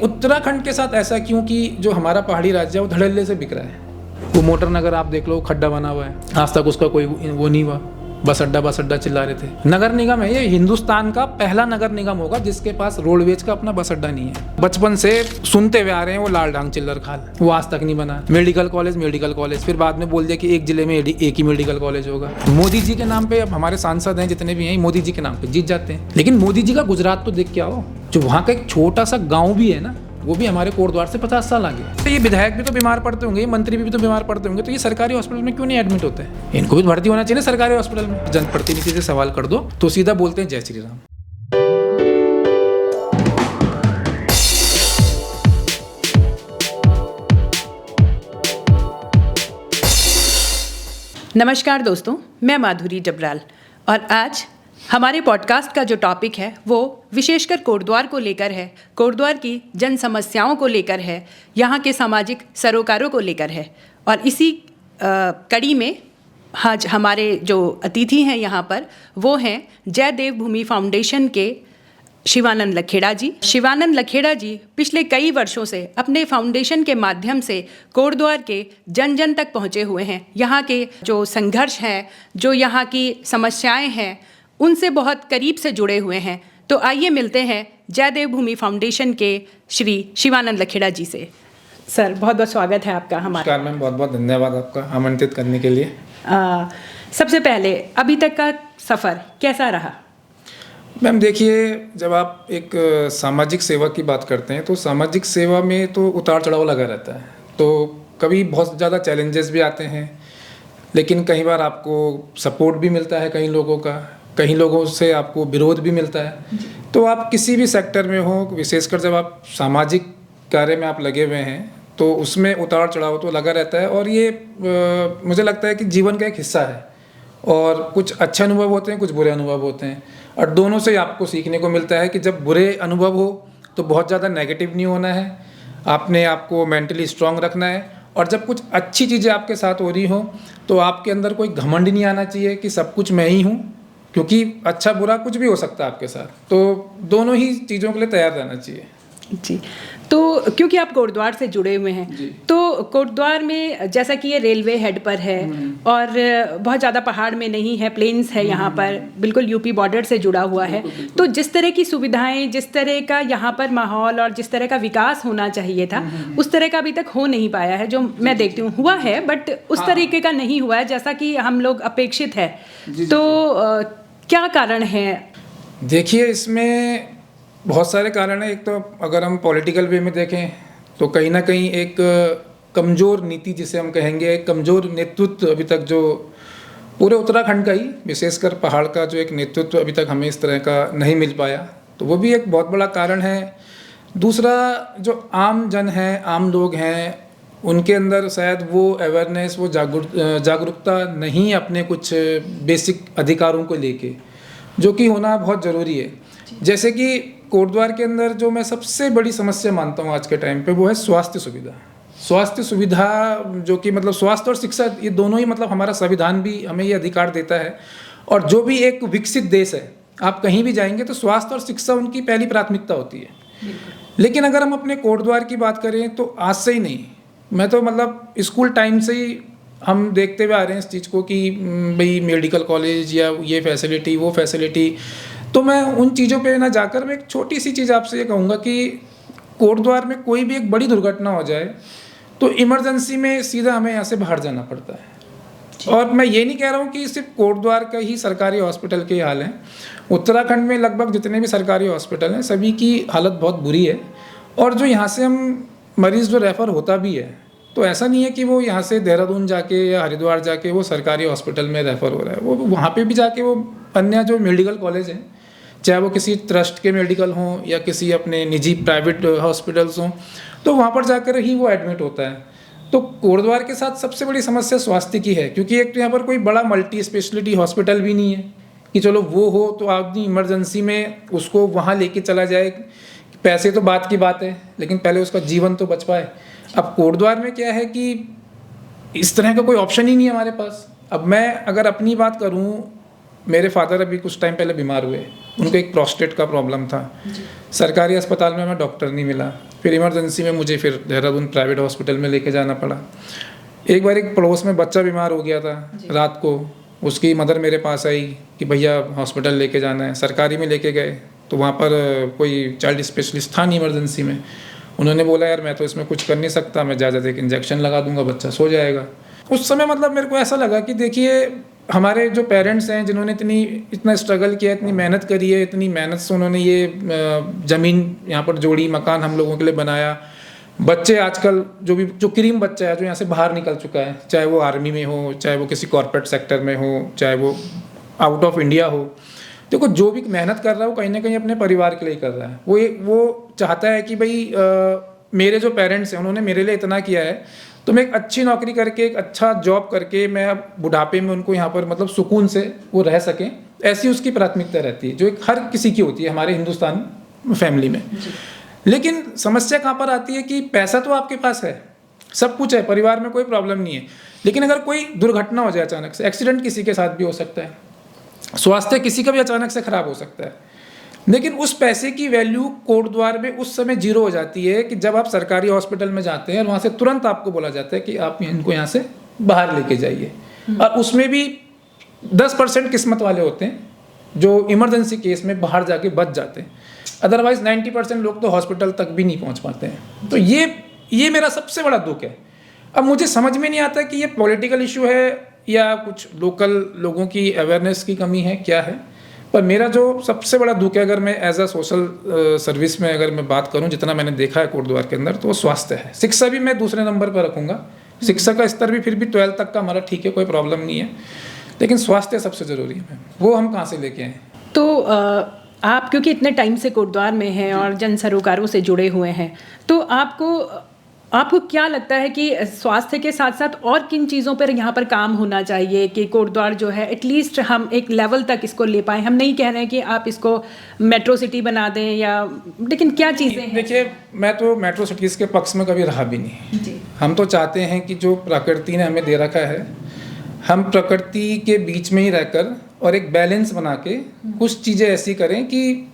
उत्तराखंड के साथ ऐसा क्यों कि जो हमारा पहाड़ी राज्य है वो धड़ल्ले से बिक रहा है। वो मोटर नगर आप देख लो, खड्डा बना हुआ है, आज तक उसका कोई वो नहीं हुआ। बस अड्डा चिल्ला रहे थे। नगर निगम है ये, हिंदुस्तान का पहला नगर निगम होगा जिसके पास रोडवेज का अपना बस अड्डा नहीं है। बचपन से सुनते हुए आ रहे हैं वो लाल डांग चिल्लर खाल, वो आज तक नहीं बना। मेडिकल कॉलेज, फिर बाद में बोल दिया कि एक जिले में एक ही मेडिकल कॉलेज होगा। मोदी जी के नाम पे अब हमारे सांसद हैं जितने भी हैं, मोदी जी के नाम पे जीत जाते हैं। लेकिन मोदी जी का गुजरात तो देख के आओ, जो वहाँ का एक छोटा सा गाँव भी है ना, वो भी हमारे कोटद्वार से 50 साल आगे। तो ये विधायक भी तो बीमार पड़ते होंगे, मंत्री भी तो बीमार पड़ते होंगे, तो ये सरकारी हॉस्पिटल में क्यों नहीं एडमिट होते हैं? इनको भी भर्ती होना चाहिए ना सरकारी हॉस्पिटल में। जनप्रतिनिधि से सवाल कर दो तो सीधा बोलते हैं जय श्री राम। नमस्कार दोस्तों, मैं माधुरी डबराल और आज हमारे पॉडकास्ट का जो टॉपिक है वो विशेषकर कोटद्वार को लेकर है, कोटद्वार की जन समस्याओं को लेकर है, यहाँ के सामाजिक सरोकारों को लेकर है। और इसी कड़ी में आज हमारे जो अतिथि हैं यहाँ पर वो हैं जय देवभूमि फाउंडेशन के शिवानंद लखेड़ा जी। शिवानंद लखेड़ा जी पिछले कई वर्षों से अपने फाउंडेशन के माध्यम से कोटद्वार के जन जन तक पहुँचे हुए हैं। यहाँ के जो संघर्ष हैं, जो यहाँ की समस्याएं हैं, उनसे बहुत करीब से जुड़े हुए हैं। तो आइए मिलते हैं जय देवभूमि फाउंडेशन के श्री शिवानंद लखेड़ा जी से। सर, बहुत बहुत स्वागत है आपका हमारा। नमस्कार मैम, बहुत बहुत धन्यवाद आपका आमंत्रित करने के लिए। सबसे पहले अभी तक का सफ़र कैसा रहा? मैम देखिए, जब आप एक सामाजिक सेवा की बात करते हैं तो सामाजिक सेवा में तो उतार चढ़ाव लगा रहता है। तो कभी बहुत ज़्यादा चैलेंजेस भी आते हैं, लेकिन कई बार आपको सपोर्ट भी मिलता है कई लोगों का, कई लोगों से आपको विरोध भी मिलता है। तो आप किसी भी सेक्टर में हो, विशेषकर जब आप सामाजिक कार्य में आप लगे हुए हैं तो उसमें उतार चढ़ाव तो लगा रहता है। और ये मुझे लगता है कि जीवन का एक हिस्सा है। और कुछ अच्छे अनुभव होते हैं, कुछ बुरे अनुभव होते हैं, और दोनों से आपको सीखने को मिलता है कि जब बुरे अनुभव हो तो बहुत ज़्यादा नेगेटिव नहीं होना है, आपने आपको मेंटली स्ट्रांग रखना है। और जब कुछ अच्छी चीज़ें आपके साथ हो रही हो तो आपके अंदर कोई घमंड नहीं आना चाहिए कि सब कुछ मैं ही हूँ, क्योंकि अच्छा बुरा कुछ भी हो सकता है आपके साथ। तो दोनों ही चीज़ों के लिए तैयार रहना चाहिए जी। तो क्योंकि आप कोटद्वार से जुड़े हुए हैं, तो कोटद्वार में जैसा कि ये रेलवे हेड पर है और बहुत ज़्यादा पहाड़ में नहीं है, प्लेन्स है यहाँ पर, बिल्कुल यूपी बॉर्डर से जुड़ा हुआ है। तो जिस तरह की सुविधाएं, जिस तरह का यहाँ पर माहौल और जिस तरह का विकास होना चाहिए था, उस तरह का अभी तक हो नहीं पाया है। जो मैं देखती हूँ हुआ है, बट उस तरीके का नहीं हुआ है जैसा कि हम लोग अपेक्षित है। तो क्या कारण है? देखिए, इसमें बहुत सारे कारण हैं। एक तो अगर हम पॉलिटिकल वे में देखें तो कहीं ना कहीं एक कमज़ोर नीति जिसे हम कहेंगे, एक कमज़ोर नेतृत्व अभी तक जो पूरे उत्तराखंड का ही, विशेषकर पहाड़ का जो एक नेतृत्व अभी तक हमें इस तरह का नहीं मिल पाया, तो वो भी एक बहुत बड़ा कारण है। दूसरा, जो आम जन हैं, आम लोग हैं, उनके अंदर शायद वो अवेयरनेस, वो जागरूकता नहीं अपने कुछ बेसिक अधिकारों को लेके, जो कि होना बहुत ज़रूरी है। जैसे कि कोटद्वार के अंदर जो मैं सबसे बड़ी समस्या मानता हूँ आज के टाइम पे, वो है स्वास्थ्य सुविधा, जो कि मतलब स्वास्थ्य और शिक्षा, ये दोनों ही मतलब हमारा संविधान भी हमें ये अधिकार देता है। और जो भी एक विकसित देश है, आप कहीं भी जाएंगे तो स्वास्थ्य और शिक्षा उनकी पहली प्राथमिकता होती है। लेकिन अगर हम अपने कोटद्वार की बात करें तो आज से ही नहीं, मैं तो मतलब स्कूल टाइम से ही हम देखते हुए आ रहे हैं इस चीज़ को कि भाई मेडिकल कॉलेज या ये फैसिलिटी, वो फैसिलिटी। तो मैं उन चीज़ों पे ना जाकर मैं एक छोटी सी चीज़ आपसे ये कहूँगा कि कोटद्वार में कोई भी एक बड़ी दुर्घटना हो जाए तो इमरजेंसी में सीधा हमें यहाँ से बाहर जाना पड़ता है। और मैं ये नहीं कह रहा हूँ कि सिर्फ कोटद्वार का ही सरकारी हॉस्पिटल के हाल हैं। उत्तराखंड में लगभग जितने भी सरकारी हॉस्पिटल हैं सभी की हालत बहुत बुरी है। और जो यहाँ से हम मरीज़ जो रेफ़र होता भी है, तो ऐसा नहीं है कि वो यहाँ से देहरादून जाके या हरिद्वार जाके वो सरकारी हॉस्पिटल में रेफ़र हो रहा है। वो वहाँ पे भी जाके वो अन्य जो मेडिकल कॉलेज हैं, चाहे वो किसी ट्रस्ट के मेडिकल हों या किसी अपने निजी प्राइवेट हॉस्पिटल्स हों, तो वहाँ पर जाकर ही वो एडमिट होता है। तो कोटद्वार के साथ सबसे बड़ी समस्या स्वास्थ्य की है, क्योंकि एक तो यहाँ पर कोई बड़ा मल्टी स्पेशलिटी हॉस्पिटल भी नहीं है कि चलो वो हो तो आदमी इमरजेंसी में उसको वहाँ लेके चला जाए। पैसे तो बात की बात है, लेकिन पहले उसका जीवन तो बच पाए। अब कोटद्वार में क्या है कि इस तरह का कोई ऑप्शन ही नहीं है हमारे पास। अब मैं अगर अपनी बात करूं, मेरे फादर अभी कुछ टाइम पहले बीमार हुए, उनको एक प्रोस्टेट का प्रॉब्लम था। सरकारी अस्पताल में हमें डॉक्टर नहीं मिला, फिर इमरजेंसी में मुझे फिर देहरादून प्राइवेट हॉस्पिटल में लेके जाना पड़ा। एक बार एक पड़ोस में बच्चा बीमार हो गया था रात को, उसकी मदर मेरे पास आई कि भैया हॉस्पिटल लेके जाना है। सरकारी में लेके गए तो वहाँ पर कोई चाइल्ड स्पेशलिस्ट था नहीं इमरजेंसी में। उन्होंने बोला यार मैं तो इसमें कुछ कर नहीं सकता, मैं ज़्यादा एक इंजेक्शन लगा दूंगा, बच्चा सो जाएगा। उस समय मतलब मेरे को ऐसा लगा कि देखिए हमारे जो पेरेंट्स हैं जिन्होंने इतना स्ट्रगल किया, इतनी मेहनत करी है, इतनी मेहनत से उन्होंने ये ज़मीन यहाँ पर जोड़ी, मकान हम लोगों के लिए बनाया। बच्चे आजकल जो क्रीम बच्चा है जो यहाँ से बाहर निकल चुका है, चाहे वो आर्मी में हो, चाहे वो किसी कॉर्पोरेट सेक्टर में हो, चाहे वो आउट ऑफ इंडिया हो, देखो जो भी मेहनत कर रहा है वो कहीं ना कहीं अपने परिवार के लिए कर रहा है। वो चाहता है कि भाई मेरे जो पेरेंट्स हैं उन्होंने मेरे लिए इतना किया है तो मैं एक अच्छी नौकरी करके, एक अच्छा जॉब करके मैं अब बुढ़ापे में उनको यहाँ पर मतलब सुकून से वो रह सकें, ऐसी उसकी प्राथमिकता रहती है जो एक हर किसी की होती है हमारे हिंदुस्तान फैमिली में। लेकिन समस्या कहाँ पर आती है कि पैसा तो आपके पास है, सब कुछ है, परिवार में कोई प्रॉब्लम नहीं है, लेकिन अगर कोई दुर्घटना हो जाए अचानक से, एक्सीडेंट किसी के साथ भी हो सकता है, स्वास्थ्य किसी का भी अचानक से खराब हो सकता है, लेकिन उस पैसे की वैल्यू कोटद्वार में उस समय जीरो हो जाती है कि जब आप सरकारी हॉस्पिटल में जाते हैं और वहाँ से तुरंत आपको बोला जाता है कि आप इनको यहाँ से बाहर लेके जाइए। और उसमें भी 10% किस्मत वाले होते हैं जो इमरजेंसी केस में बाहर जाके बच जाते हैं, अदरवाइज 90% लोग तो हॉस्पिटल तक भी नहीं पहुँच पाते हैं। तो ये मेरा सबसे बड़ा दुख है। अब मुझे समझ में नहीं आता कि ये पॉलिटिकल इशू है या कुछ लोकल लोगों की अवेयरनेस की कमी है, क्या है, पर मेरा जो सबसे बड़ा दुख है, अगर मैं एज अ सोशल सर्विस में अगर मैं बात करूं, जितना मैंने देखा है कोटद्वार के अंदर, तो वो स्वास्थ्य है। शिक्षा भी मैं दूसरे नंबर पर रखूंगा, शिक्षा का स्तर भी फिर भी 12 तक का हमारा ठीक है, कोई प्रॉब्लम नहीं है, लेकिन स्वास्थ्य सबसे ज़रूरी है। वो हम कहाँ से लेके आए? तो आप क्योंकि इतने टाइम से कोटद्वार में हैं और जन सरोकारों से जुड़े हुए हैं, तो आपको क्या लगता है कि स्वास्थ्य के साथ साथ और किन चीज़ों पर यहाँ पर काम होना चाहिए कि कोटद्वार जो है एटलीस्ट हम एक लेवल तक इसको ले पाएँ? हम नहीं कह रहे हैं कि आप इसको मेट्रो सिटी बना दें या, लेकिन क्या चीज़ें हैं? देखिए, मैं तो मेट्रो सिटीज़ के पक्ष में कभी रहा भी नहीं जी। हम तो चाहते हैं कि जो प्रकृति ने हमें दे रखा है, हम प्रकृति के बीच में ही रहकर और एक बैलेंस बना के कुछ चीज़ें ऐसी करें कि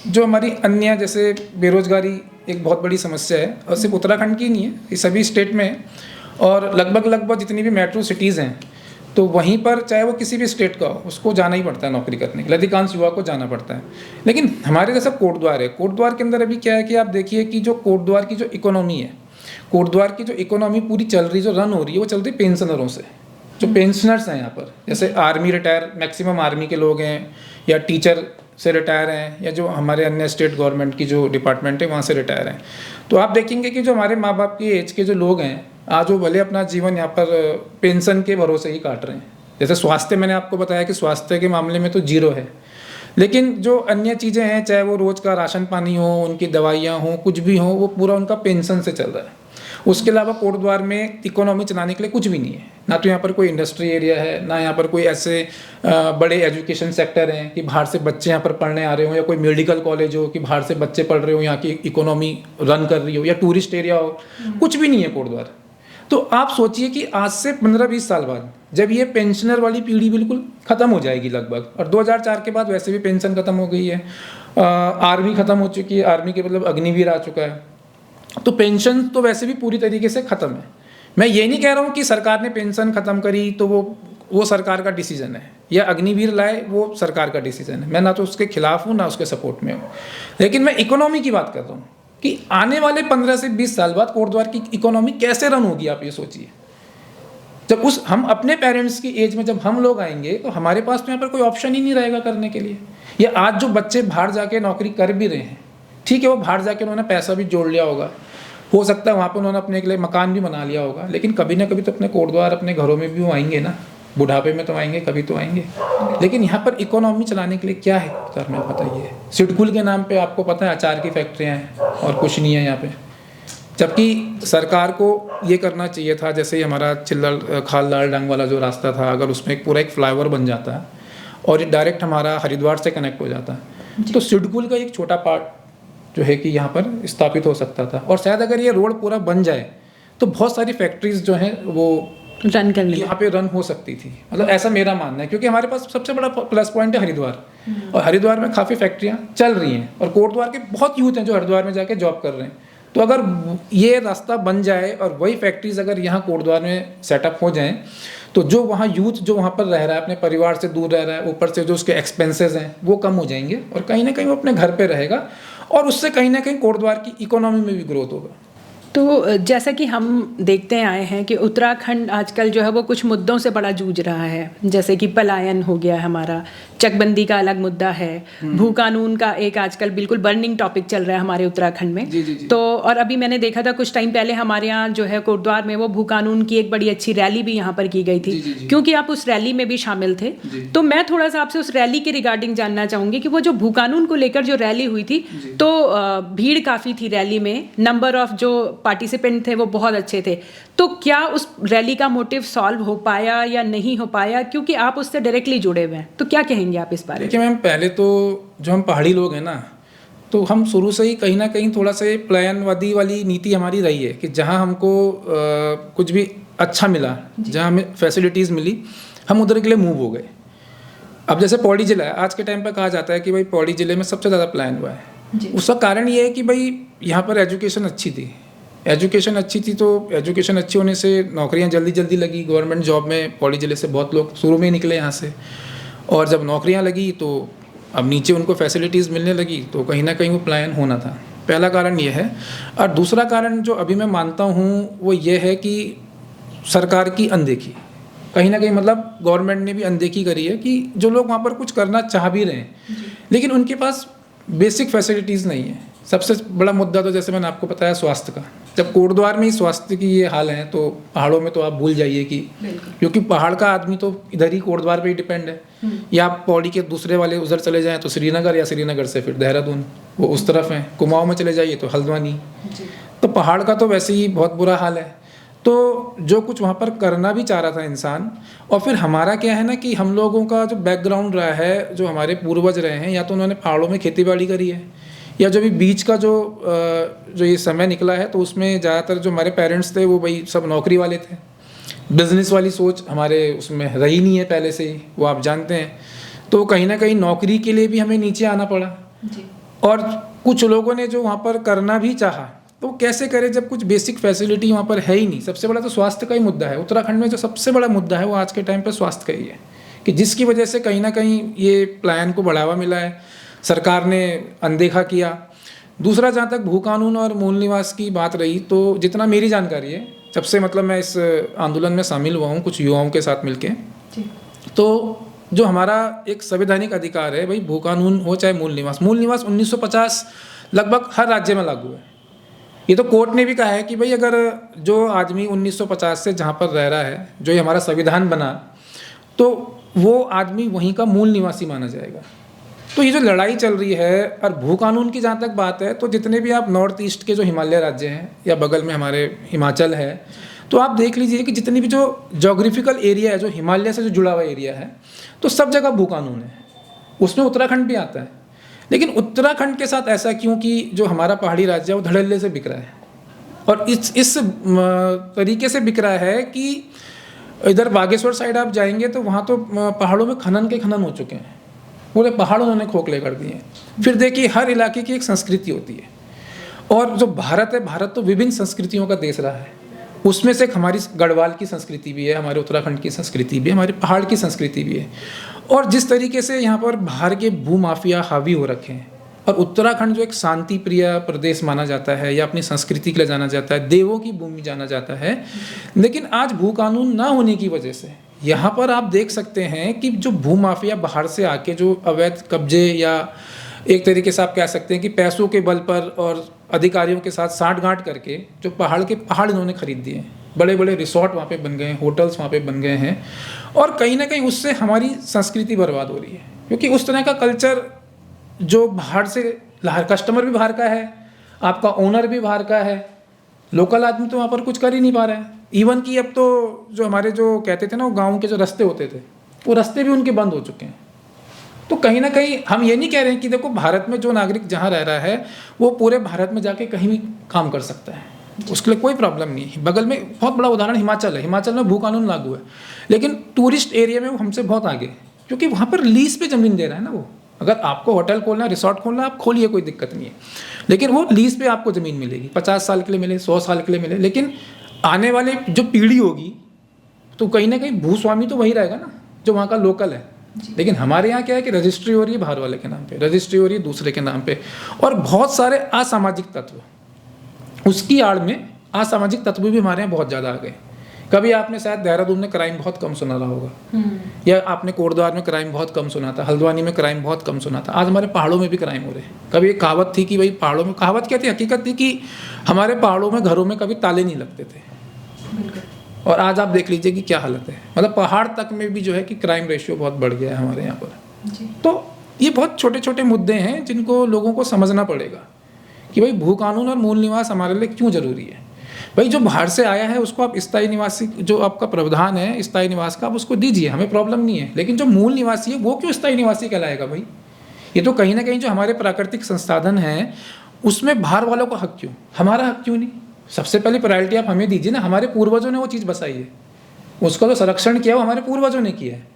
जो हमारी अन्य, जैसे बेरोजगारी एक बहुत बड़ी समस्या है और सिर्फ उत्तराखंड की नहीं है, ये सभी स्टेट में है, और लगभग जितनी भी मेट्रो सिटीज़ हैं तो वहीं पर चाहे वो किसी भी स्टेट का हो, उसको जाना ही पड़ता है नौकरी करने के लिए, अधिकांश युवा को जाना पड़ता है। लेकिन हमारे जैसा कोटद्वार है, कोटद्वार के अंदर अभी क्या है कि आप देखिए कि जो कोटद्वार की जो इकोनॉमी है, कोटद्वार की जो इकोनॉमी पूरी चल रही, जो रन हो रही है, वो चल रही पेंशनरों से, जो पेंशनर्स हैं यहाँ पर, जैसे आर्मी रिटायर, मैक्सिमम आर्मी के लोग हैं, या टीचर से रिटायर हैं, या जो हमारे अन्य स्टेट गवर्नमेंट की जो डिपार्टमेंट है वहाँ से रिटायर हैं। तो आप देखेंगे कि जो हमारे माँ बाप की एज के जो लोग हैं आज, वो भले अपना जीवन यहाँ पर पेंशन के भरोसे ही काट रहे हैं। जैसे स्वास्थ्य, मैंने आपको बताया कि स्वास्थ्य के मामले में तो जीरो है, लेकिन जो अन्य चीज़ें हैं, चाहे वो रोज़ का राशन पानी हो, उनकी दवाइयाँ हों, कुछ भी हो, वो पूरा उनका पेंशन से चल रहा है। उसके अलावा कोटद्वार में इकोनॉमी चलाने के लिए कुछ भी नहीं है, ना तो यहाँ पर कोई इंडस्ट्री एरिया है, ना यहाँ पर कोई ऐसे बड़े एजुकेशन सेक्टर हैं कि बाहर से बच्चे यहाँ पर पढ़ने आ रहे हो, या कोई मेडिकल कॉलेज हो कि बाहर से बच्चे पढ़ रहे हो, यहाँ की इकोनॉमी रन कर रही हो, या टूरिस्ट एरिया हो, कुछ भी नहीं है कोटद्वार। तो आप सोचिए कि आज से 15-20 साल बाद जब ये पेंशनर वाली पीढ़ी बिल्कुल ख़त्म हो जाएगी लगभग, और 2004 के बाद वैसे भी पेंशन ख़त्म हो गई है, आर्मी ख़त्म हो चुकी है, आर्मी के मतलब अग्निवीर आ चुका है, तो पेंशन तो वैसे भी पूरी तरीके से ख़त्म है। मैं ये नहीं कह रहा हूँ कि सरकार ने पेंशन ख़त्म करी तो वो सरकार का डिसीजन है, या अग्निवीर लाए वो सरकार का डिसीजन है, मैं ना तो उसके खिलाफ हूँ ना उसके सपोर्ट में हूँ, लेकिन मैं इकोनॉमी की बात कर रहा हूँ कि आने वाले 15 से 20 साल बाद कोटद्वार की इकोनॉमी कैसे रन होगी। आप ये सोचिए, जब हम अपने पेरेंट्स की एज में जब हम लोग आएंगे तो हमारे पास तो यहाँ पर कोई ऑप्शन ही नहीं रहेगा करने के लिए। या आज जो बच्चे बाहर जाके नौकरी कर भी रहे हैं, ठीक है, वो बाहर जाके उन्होंने पैसा भी जोड़ लिया होगा, हो सकता है वहाँ पर उन्होंने अपने के लिए मकान भी बना लिया होगा, लेकिन कभी ना कभी तो अपने कोटद्वार, अपने घरों में भी वो आएंगे ना, बुढ़ापे में तो आएंगे, कभी तो आएंगे। लेकिन यहाँ पर इकोनॉमी चलाने के लिए क्या है सर, मैं बताइए। सिडकुल के नाम पे आपको पता है अचार की फैक्ट्रियाँ हैं और कुछ नहीं है यहाँ पे, जबकि सरकार को ये करना चाहिए था, जैसे ही हमारा चिल्ला खाल लाल डांग वाला जो रास्ता था, अगर उसमें एक पूरा एक फ्लाईओवर बन जाता है और ये डायरेक्ट हमारा हरिद्वार से कनेक्ट हो जाता है, तो सिडकुल का एक छोटा पार्ट जो है कि यहाँ पर स्थापित हो सकता था। और शायद अगर ये रोड पूरा बन जाए तो बहुत सारी फैक्ट्रीज जो हैं वो रन करने यहाँ पे रन हो सकती थी, मतलब ऐसा मेरा मानना है, क्योंकि हमारे पास सबसे बड़ा प्लस पॉइंट है हरिद्वार, और हरिद्वार में काफ़ी फैक्ट्रियाँ चल रही हैं, और कोटद्वार के बहुत यूथ हैं जो हरिद्वार में जाके जॉब कर रहे हैं। तो अगर ये रास्ता बन जाए और वही फैक्ट्रीज अगर यहाँ कोटद्वार में सेटअप हो जाएं, तो जो वहाँ यूथ जो वहाँ पर रह रहा है, अपने परिवार से दूर रह रहा है, ऊपर से जो उसके एक्सपेंसेस हैं वो कम हो जाएंगे और कहीं ना कहीं वो अपने घर पे रहेगा और उससे कहीं ना कहीं कोटद्वार की इकोनॉमी में भी ग्रोथ होगा। तो जैसा कि हम देखते आए हैं कि उत्तराखंड आजकल जो है वो कुछ मुद्दों से बड़ा जूझ रहा है, जैसे कि पलायन हो गया हमारा, चकबंदी का अलग मुद्दा है, भू कानून का एक आजकल बिल्कुल बर्निंग टॉपिक चल रहा है हमारे उत्तराखंड में। जी। तो और अभी मैंने देखा था कुछ टाइम पहले हमारे यहाँ जो है कोटद्वार में वो भू कानून की एक बड़ी अच्छी रैली भी यहाँ पर की गई थी। जी। क्योंकि आप उस रैली में भी शामिल थे, तो मैं थोड़ा सा आपसे उस रैली के रिगार्डिंग जानना चाहूँगी कि वो जो भू कानून को लेकर जो रैली हुई थी, तो भीड़ काफ़ी थी रैली में, नंबर ऑफ जो पार्टिसिपेंट थे वो बहुत अच्छे थे। तो क्या उस रैली का मोटिव सॉल्व हो पाया या नहीं हो पाया, क्योंकि आप उससे डायरेक्टली जुड़े हुए हैं, तो क्या कहेंगे आप इस बारे में? देखिए मैम, पहले तो जो हम पहाड़ी लोग हैं ना, तो हम शुरू से ही कहीं ना कहीं थोड़ा सा प्लायनवादी वाली नीति हमारी रही है कि जहाँ हमको कुछ भी अच्छा मिला, जहाँ हमें फैसिलिटीज़ मिली, हम उधर के लिए मूव हो गए। अब जैसे पौड़ी जिला है, आज के टाइम पर कहा जाता है कि भाई पौड़ी जिले में सबसे ज़्यादा प्लायन हुआ है। उसका कारण ये है कि भाई यहाँ पर एजुकेशन अच्छी थी, तो एजुकेशन अच्छी होने से नौकरियां जल्दी लगी। गवर्नमेंट जॉब में पौड़ी ज़िले से बहुत लोग शुरू में ही निकले यहाँ से, और जब नौकरियां लगी तो अब नीचे उनको फैसिलिटीज़ मिलने लगी, तो कहीं ना कहीं वो प्लायन होना था। पहला कारण ये है। और दूसरा कारण जो अभी मैं मानता हूँ वो ये है कि सरकार की अनदेखी, कहीं ना कहीं मतलब गवर्नमेंट ने भी अनदेखी करी है कि जो लोग वहाँ पर कुछ करना चाह भी रहे हैं लेकिन उनके पास बेसिक फैसिलिटीज़ नहीं है। सबसे बड़ा मुद्दा तो जैसे मैंने आपको बताया स्वास्थ्य का। जब कोटद्वार में ही स्वास्थ्य की ये हाल है, तो पहाड़ों में तो आप भूल जाइए कि, क्योंकि पहाड़ का आदमी तो इधर ही कोटद्वार पे ही डिपेंड है। या आप पौड़ी के दूसरे वाले उधर चले जाएं तो श्रीनगर, या श्रीनगर से फिर देहरादून, वो उस तरफ है। कुमाऊं में चले जाइए तो हल्द्वानी। तो पहाड़ का तो वैसे ही बहुत बुरा हाल है। तो जो कुछ वहाँ पर करना भी चाह रहा था इंसान, और फिर हमारा क्या है ना कि हम लोगों का जो बैकग्राउंड रहा है, जो हमारे पूर्वज रहे हैं, या तो उन्होंने पहाड़ों में खेती बाड़ी करी है, या जो भी बीच का जो ये समय निकला है, तो उसमें ज़्यादातर जो हमारे पेरेंट्स थे वो भाई सब नौकरी वाले थे। बिजनेस वाली सोच हमारे उसमें रही नहीं है पहले से ही, वो आप जानते हैं। तो कहीं ना कहीं नौकरी के लिए भी हमें नीचे आना पड़ा। और कुछ लोगों ने जो वहाँ पर करना भी चाहा, तो कैसे करे जब कुछ बेसिक फैसिलिटी वहाँ पर है ही नहीं। सबसे बड़ा तो स्वास्थ्य का ही मुद्दा है। उत्तराखंड में जो सबसे बड़ा मुद्दा है वो आज के टाइम पर स्वास्थ्य का ही है, कि जिसकी वजह से कहीं ना कहीं ये प्लान को बढ़ावा मिला है, सरकार ने अनदेखा किया। दूसरा, जहाँ तक भू कानून और मूल निवास की बात रही, तो जितना मेरी जानकारी है, जब से मतलब मैं इस आंदोलन में शामिल हुआ हूँ कुछ युवाओं के साथ मिलके, तो जो हमारा एक संवैधानिक अधिकार है भाई, भू कानून हो चाहे मूल निवास 1950 लगभग हर राज्य में लागू है। ये तो कोर्ट ने भी कहा है कि भाई अगर जो आदमी 1950 से जहाँ पर रह रहा है, जो ये हमारा संविधान बना, तो वो आदमी वहीं का मूल निवासी माना जाएगा। तो ये जो लड़ाई चल रही है, और भू कानून की जहाँ तक बात है, तो जितने भी आप नॉर्थ ईस्ट के जो हिमालय राज्य हैं, या बगल में हमारे हिमाचल है, तो आप देख लीजिए कि जितनी भी जो जोग्राफिकल एरिया है, जो हिमालय से जो जुड़ा हुआ एरिया है, तो सब जगह भू कानून है। उसमें उत्तराखंड भी आता है। लेकिन उत्तराखंड के साथ ऐसा क्यों कि जो हमारा पहाड़ी राज्य है वो धड़ल्ले से बिक रहा है, और इस तरीके से बिक रहा है कि इधर बागेश्वर साइड आप जाएंगे तो वहाँ तो पहाड़ों में खनन हो चुके हैं, पूरे पहाड़ उन्होंने खोखले कर दिए हैं। फिर देखिए, हर इलाके की एक संस्कृति होती है, और जो भारत है, भारत तो विभिन्न संस्कृतियों का देश रहा है। उसमें से एक हमारी गढ़वाल की संस्कृति भी है, हमारे उत्तराखंड की संस्कृति भी है, हमारे पहाड़ की संस्कृति भी है। और जिस तरीके से यहाँ पर बाहर के भूमाफिया हावी हो रखे हैं, और उत्तराखंड जो एक शांति प्रिय प्रदेश माना जाता है, या अपनी संस्कृति के लिए जाना जाता है, देवों की भूमि जाना जाता है, लेकिन आज भू कानून ना होने की वजह से यहाँ पर आप देख सकते हैं कि जो भूमाफिया बाहर से आके जो अवैध कब्जे, या एक तरीके से आप कह सकते हैं कि पैसों के बल पर और अधिकारियों के साथ साठगांठ करके जो पहाड़ के पहाड़ इन्होंने खरीद दिए हैं। बड़े बड़े रिसोर्ट वहाँ पे बन गए हैं, होटल्स वहाँ पे बन गए हैं, और कहीं ना कहीं उससे हमारी संस्कृति बर्बाद हो रही है। क्योंकि उस तरह का कल्चर जो बाहर से, कस्टमर भी बाहर का है, आपका ओनर भी बाहर का है, लोकल आदमी तो वहाँ पर कुछ कर ही नहीं पा रहा है। इवन कि अब तो जो हमारे जो कहते थे ना, वो गाँव के जो रास्ते होते थे, वो रास्ते भी उनके बंद हो चुके हैं। तो कहीं ना कहीं हम ये नहीं कह रहे हैं कि देखो, भारत में जो नागरिक जहाँ रह रहा है वो पूरे भारत में जाके कहीं भी काम कर सकता है, उसके लिए कोई प्रॉब्लम नहीं है। बगल में बहुत बड़ा उदाहरण हिमाचल है। हिमाचल में भू कानून लागू है, लेकिन टूरिस्ट एरिया में वो हमसे बहुत आगे, क्योंकि वहाँ पर लीज पे ज़मीन दे रहा है ना वो। अगर आपको होटल खोलना है, रिसोर्ट खोलना है, आप खोलिए, कोई दिक्कत नहीं है। लेकिन वो लीज पे आपको ज़मीन मिलेगी, 50 साल के लिए मिले, 100 साल के लिए मिले, लेकिन आने वाले जो पीढ़ी होगी तो कहीं ना कहीं भूस्वामी तो वही रहेगा ना जो वहाँ का लोकल है। लेकिन हमारे यहाँ क्या है कि रजिस्ट्री हो रही है बाहर वाले के नाम पे, रजिस्ट्री हो रही है दूसरे के नाम पे, और बहुत सारे असामाजिक तत्व, उसकी आड़ में असामाजिक तत्व भी हमारे यहाँ बहुत ज़्यादा आ गए। कभी आपने शायद देहरादून में क्राइम बहुत कम सुना रहा होगा, या आपने कोटद्वार में क्राइम बहुत कम सुना था, हल्द्वानी में क्राइम बहुत कम सुना था। आज हमारे पहाड़ों में भी क्राइम हो रहे हैं। कभी एक कहावत थी कि भाई पहाड़ों में, कहावत क्या थी, हकीकत थी कि हमारे पहाड़ों में घरों में कभी ताले नहीं लगते थे, और आज आप देख लीजिए कि क्या हालत है। मतलब पहाड़ तक में भी जो है कि क्राइम रेशियो बहुत बढ़ गया है हमारे यहाँ पर। तो ये बहुत छोटे छोटे मुद्दे हैं जिनको लोगों को समझना पड़ेगा कि भाई भू कानून और मूल निवास हमारे लिए क्यों ज़रूरी है। भाई जो बाहर से आया है उसको आप स्थायी निवासी, जो आपका प्रावधान है स्थायी निवास का, आप उसको दीजिए, हमें प्रॉब्लम नहीं है। लेकिन जो मूल निवासी है वो क्यों स्थायी निवासी कहलाएगा भाई? ये तो कहीं ना कहीं जो हमारे प्राकृतिक संसाधन हैं उसमें बाहर वालों का हक क्यों, हमारा हक क्यों नहीं? सबसे पहले प्रायोरिटी आप हमें दीजिए ना। हमारे पूर्वजों ने वो चीज़ बसाई है, उसका तो संरक्षण किया वो हमारे पूर्वजों ने किया है।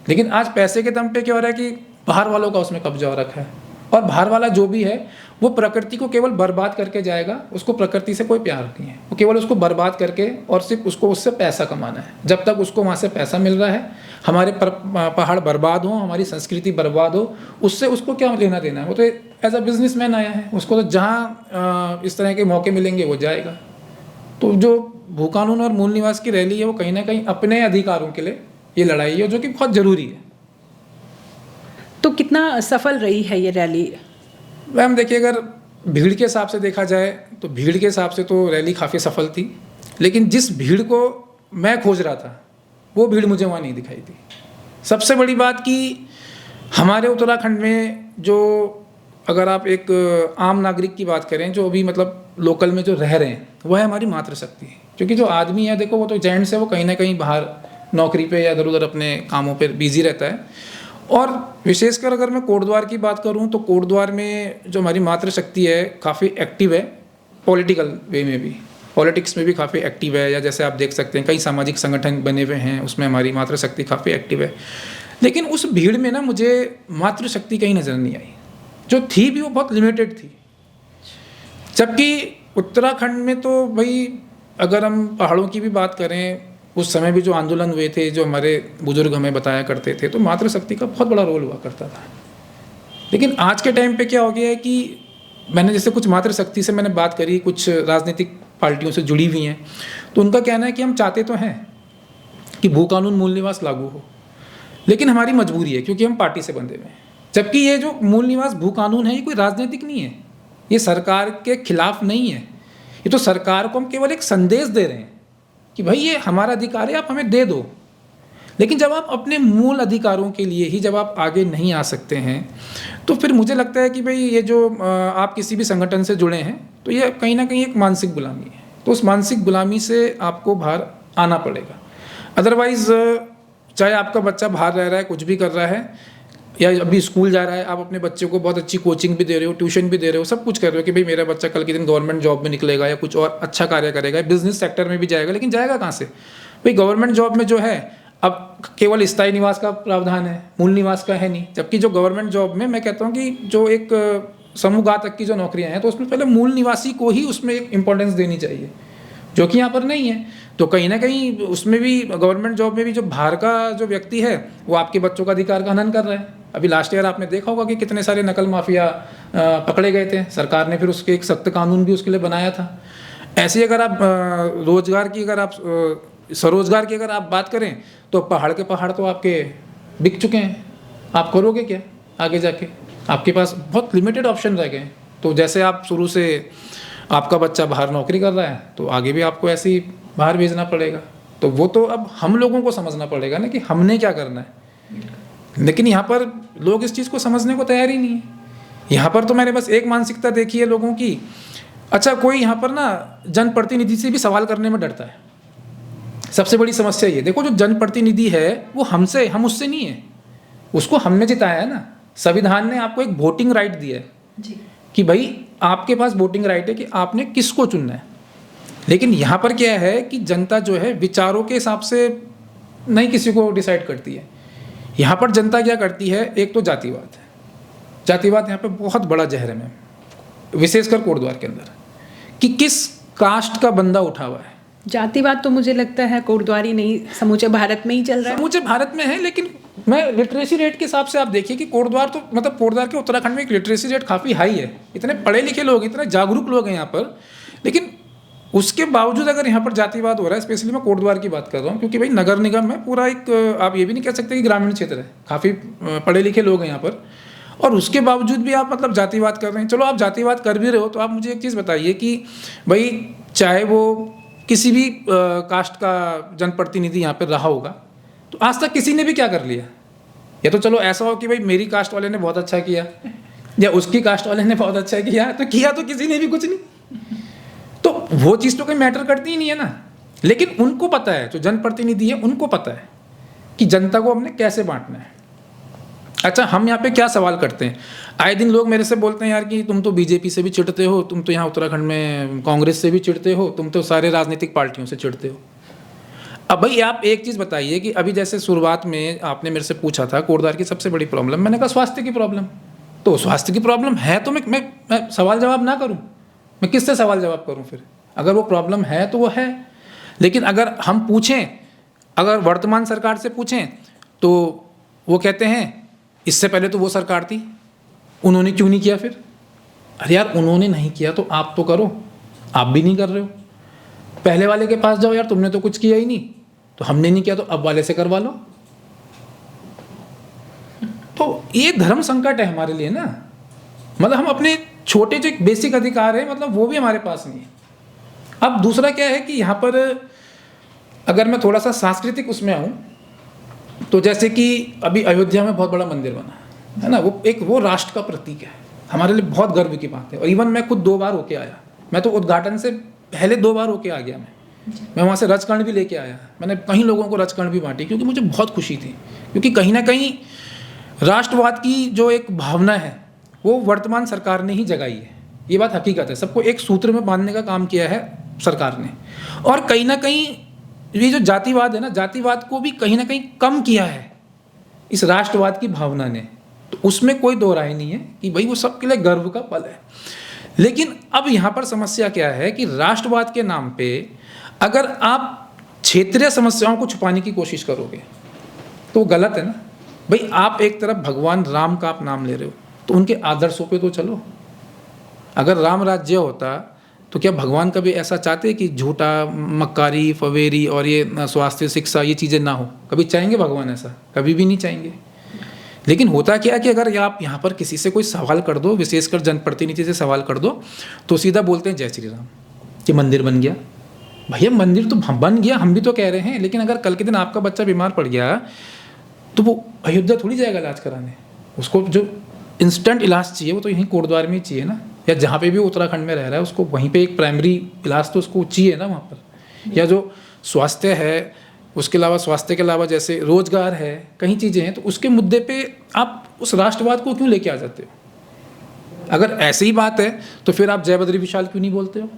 लेकिन आज पैसे के दम पे क्या हो रहा है कि बाहर वालों का उसमें कब्जा हो रखा है, और बाहर वाला जो भी है वो प्रकृति को केवल बर्बाद करके जाएगा। उसको प्रकृति से कोई प्यार नहीं है, वो केवल उसको बर्बाद करके और सिर्फ उसको उससे पैसा कमाना है। जब तक उसको वहाँ से पैसा मिल रहा है, हमारे पहाड़ बर्बाद हो, हमारी संस्कृति बर्बाद हो, उससे उसको क्या लेना देना है? वो तो एज अ बिजनेसमैन आया है, उसको तो जहाँ इस तरह के मौके मिलेंगे वो जाएगा। तो जो भू कानून और मूल निवास की रैली है वो कहीं ना कहीं अपने अधिकारों के लिए ये लड़ाई है, जो कि बहुत ज़रूरी है। तो कितना सफल रही है ये रैली? मैम देखिए, अगर भीड़ के हिसाब से देखा जाए तो भीड़ के हिसाब से तो रैली काफ़ी सफल थी, लेकिन जिस भीड़ को मैं खोज रहा था वो भीड़ मुझे वहाँ नहीं दिखाई दी। सबसे बड़ी बात कि हमारे उत्तराखंड में जो, अगर आप एक आम नागरिक की बात करें जो अभी मतलब लोकल में जो रह रहे हैं, वह है हमारी मातृशक्ति। क्योंकि जो आदमी है, देखो वो तो जेंट्स है, वो कहीं ना कहीं बाहर नौकरी पे या इधर उधर अपने कामों पे बिजी रहता है। और विशेषकर अगर मैं कोटद्वार की बात करूं तो कोटद्वार में जो हमारी मातृशक्ति है काफ़ी एक्टिव है, पॉलिटिकल वे में भी, पॉलिटिक्स में भी काफ़ी एक्टिव है। या जैसे आप देख सकते हैं कई सामाजिक संगठन बने हुए हैं, उसमें हमारी मातृशक्ति काफ़ी एक्टिव है। लेकिन उस भीड़ में ना मुझे मातृशक्ति कहीं नज़र नहीं आई, जो थी भी वो बहुत लिमिटेड थी। जबकि उत्तराखंड में तो भाई अगर हम पहाड़ों की भी बात करें, उस समय भी जो आंदोलन हुए थे, जो हमारे बुजुर्ग हमें बताया करते थे, तो मातृशक्ति का बहुत बड़ा रोल हुआ करता था। लेकिन आज के टाइम पे क्या हो गया है कि मैंने जैसे कुछ मातृशक्ति से मैंने बात करी, कुछ राजनीतिक पार्टियों से जुड़ी हुई हैं, तो उनका कहना है कि हम चाहते तो हैं कि भू कानून मूल निवास लागू हो, लेकिन हमारी मजबूरी है क्योंकि हम पार्टी से बंधे हुए हैं। जबकि ये जो मूल निवास भू कानून है ये कोई राजनीतिक नहीं है, ये सरकार के खिलाफ नहीं है, ये तो सरकार को हम केवल एक संदेश दे रहे हैं कि भाई ये हमारा अधिकार है, आप हमें दे दो। लेकिन जब आप अपने मूल अधिकारों के लिए ही जब आप आगे नहीं आ सकते हैं, तो फिर मुझे लगता है कि भाई ये जो आप किसी भी संगठन से जुड़े हैं तो ये कहीं ना कहीं एक मानसिक गुलामी है। तो उस मानसिक गुलामी से आपको बाहर आना पड़ेगा। अदरवाइज़ चाहे आपका बच्चा बाहर रह रहा है, कुछ भी कर रहा है, या अभी स्कूल जा रहा है, आप अपने बच्चे को बहुत अच्छी कोचिंग भी दे रहे हो, ट्यूशन भी दे रहे हो, सब कुछ कर रहे हो कि भाई मेरा बच्चा कल के दिन गवर्नमेंट जॉब में निकलेगा या कुछ और अच्छा कार्य करेगा, बिजनेस सेक्टर में भी जाएगा। लेकिन जाएगा कहाँ से भाई? गवर्नमेंट जॉब में जो है अब केवल स्थायी निवास का प्रावधान है, मूल निवास का है नहीं। जबकि जो गवर्नमेंट जॉब में मैं कहता हूँ कि जो एक समूहगाह तक की जो नौकरियाँ हैं, तो उसमें पहले मूल निवासी को ही उसमें एक इम्पोर्टेंस देनी चाहिए, जो कि यहाँ पर नहीं है। तो कहीं ना कहीं उसमें भी, गवर्नमेंट जॉब में भी जो बाहर का जो व्यक्ति है वो आपके बच्चों का अधिकार का हनन कर रहा है। अभी लास्ट ईयर आपने देखा होगा कि कितने सारे नकल माफिया पकड़े गए थे, सरकार ने फिर उसके एक सख्त कानून भी उसके लिए बनाया था। ऐसे अगर आप रोजगार की, अगर आप स्वरोजगार की अगर आप बात करें तो पहाड़ के पहाड़ तो आपके बिक चुके हैं। आप करोगे क्या आगे जाके? आपके पास बहुत लिमिटेड ऑप्शन रह गए। तो जैसे आप शुरू से आपका बच्चा बाहर नौकरी कर रहा है तो आगे भी आपको ऐसे ही बाहर भेजना पड़ेगा। तो वो तो अब हम लोगों को समझना पड़ेगा ना कि हमने क्या करना है। लेकिन यहाँ पर लोग इस चीज़ को समझने को तैयार ही नहीं है। यहाँ पर तो मैंने बस एक मानसिकता देखी है लोगों की। अच्छा, कोई यहाँ पर ना जनप्रतिनिधि से भी सवाल करने में डरता है। सबसे बड़ी समस्या ये, देखो जो जनप्रतिनिधि है वो हमसे, हम उससे नहीं है, उसको हमने जिताया है ना। संविधान ने आपको एक वोटिंग राइट दिया है जी, कि भाई आपके पास वोटिंग राइट है कि आपने किसको चुनना है। लेकिन यहाँ पर क्या है कि जनता जो है विचारों के हिसाब से नहीं किसी को डिसाइड करती है। यहाँ पर जनता क्या करती है, एक तो जातिवाद है, जातिवाद यहाँ पे बहुत बड़ा जहर है मैम, विशेषकर कोटद्वार के अंदर, कि किस कास्ट का बंदा उठा हुआ है। जातिवाद तो मुझे लगता है कोटद्वार ही नहीं, समूचे भारत में ही चल रहा है। समूचे भारत में है, लेकिन मैं लिटरेसी रेट के हिसाब से आप देखिए कि कोटद्वार तो मतलब कोटद्वार के उत्तराखंड में एक लिटरेसी रेट काफ़ी हाई है, इतने पढ़े लिखे लोग, इतने जागरूक लोग हैं यहाँ पर, लेकिन उसके बावजूद अगर यहाँ पर जातिवाद हो रहा है, स्पेशली मैं कोटद्वार की बात कर रहा हूँ, क्योंकि भाई नगर निगम में पूरा एक, आप ये भी नहीं कह सकते कि ग्रामीण क्षेत्र है, काफ़ी पढ़े लिखे लोग हैं यहाँ पर, और उसके बावजूद भी आप मतलब जातिवाद कर रहे हैं। चलो आप जातिवाद कर भी रहे हो तो आप मुझे एक चीज़ बताइए कि भाई चाहे वो किसी भी कास्ट का जनप्रतिनिधि यहाँ पर रहा होगा, तो आज तक किसी ने भी क्या कर लिया? या तो चलो ऐसा हो कि भाई मेरी कास्ट वाले ने बहुत अच्छा किया या उसकी कास्ट वाले ने बहुत अच्छा किया, तो किया तो किसी ने भी कुछ नहीं, तो वो चीज़ तो कोई मैटर करती ही नहीं है ना। लेकिन उनको पता है, जो जनप्रतिनिधि है उनको पता है कि जनता को हमने कैसे बांटना है। अच्छा, हम यहाँ पे क्या सवाल करते हैं, आए दिन लोग मेरे से बोलते हैं यार कि तुम तो बीजेपी से भी चिढ़ते हो, तुम तो यहाँ उत्तराखंड में कांग्रेस से भी चिढ़ते हो, तुम तो सारे राजनीतिक पार्टियों से चिढ़ते हो। अब भाई आप एक चीज़ बताइए कि अभी जैसे शुरुआत में आपने मेरे से पूछा था कोटद्वार की सबसे बड़ी प्रॉब्लम, मैंने कहा स्वास्थ्य की प्रॉब्लम। तो स्वास्थ्य की प्रॉब्लम है तो मैं सवाल जवाब ना करूँ, मैं किससे सवाल जवाब करूँ फिर? अगर वो प्रॉब्लम है तो वो है, लेकिन अगर हम पूछें, अगर वर्तमान सरकार से पूछें तो वो कहते हैं इससे पहले तो वो सरकार थी, उन्होंने क्यों नहीं किया फिर? अरे यार उन्होंने नहीं किया तो आप तो करो, आप भी नहीं कर रहे हो। पहले वाले के पास जाओ, यार तुमने तो कुछ किया ही नहीं, तो हमने नहीं किया तो अब वाले से करवा लो। तो ये धर्म संकट है हमारे लिए ना, मतलब हम अपने छोटे जो बेसिक अधिकार है मतलब वो भी हमारे पास नहीं है। अब दूसरा क्या है कि यहाँ पर अगर मैं थोड़ा सा सांस्कृतिक उसमें आऊँ, तो जैसे कि अभी अयोध्या में बहुत बड़ा मंदिर बना है ना, वो राष्ट्र का प्रतीक है, हमारे लिए बहुत गर्व की बात है। और इवन मैं खुद 2 बार होके आया, मैं तो उद्घाटन से पहले 2 बार होके आ गया, मैं वहाँ से रजकर्ण भी लेके आया, मैंने कई लोगों को रजकर्ण भी बांटी, क्योंकि मुझे बहुत खुशी थी, क्योंकि कहीं ना कहीं राष्ट्रवाद की जो एक भावना है वो वर्तमान सरकार ने ही जगाई है, ये बात हकीकत है। सबको एक सूत्र में बांधने का काम किया है सरकार ने, और कहीं ना कहीं ये जो जातिवाद है ना, जातिवाद को भी कहीं ना कहीं कम किया है इस राष्ट्रवाद की भावना ने। तो उसमें कोई दो राय नहीं है कि भाई वो सबके लिए गर्व का पल है। लेकिन अब यहाँ पर समस्या क्या है कि राष्ट्रवाद के नाम पे अगर आप क्षेत्रीय समस्याओं को छुपाने की कोशिश करोगे तो वो गलत है ना। भाई आप एक तरफ भगवान राम का आप नाम ले रहे हो, तो उनके आदर्शों पे तो चलो। अगर राम राज्य होता तो क्या भगवान कभी ऐसा चाहते कि झूठा, मक्कारी, फवेरी और ये स्वास्थ्य, शिक्षा, ये चीज़ें ना हो? कभी चाहेंगे भगवान ऐसा? कभी भी नहीं चाहेंगे। लेकिन होता क्या है कि अगर आप यहाँ पर किसी से कोई सवाल कर दो, विशेषकर जनप्रतिनिधि से सवाल कर दो, तो सीधा बोलते हैं जय श्री राम, कि मंदिर बन गया। भैया मंदिर तो बन गया, हम भी तो कह रहे हैं, लेकिन अगर कल के दिन आपका बच्चा बीमार पड़ गया तो वो अयोध्या थोड़ी जाएगा इलाज कराने। उसको जो इंस्टेंट इलाज चाहिए वो तो यहीं कोटद्वार में ही चाहिए ना, या जहाँ पे भी उत्तराखंड में रह रहा है उसको वहीं पे एक प्राइमरी इलाज तो उसको चाहिए ना वहाँ पर। या जो स्वास्थ्य है, उसके अलावा स्वास्थ्य के अलावा जैसे रोजगार है, कई चीज़ें हैं, तो उसके मुद्दे पे आप उस राष्ट्रवाद को क्यों लेके आ जाते हो? अगर ऐसी ही बात है तो फिर आप जय बद्री विशाल क्यों नहीं बोलते हो?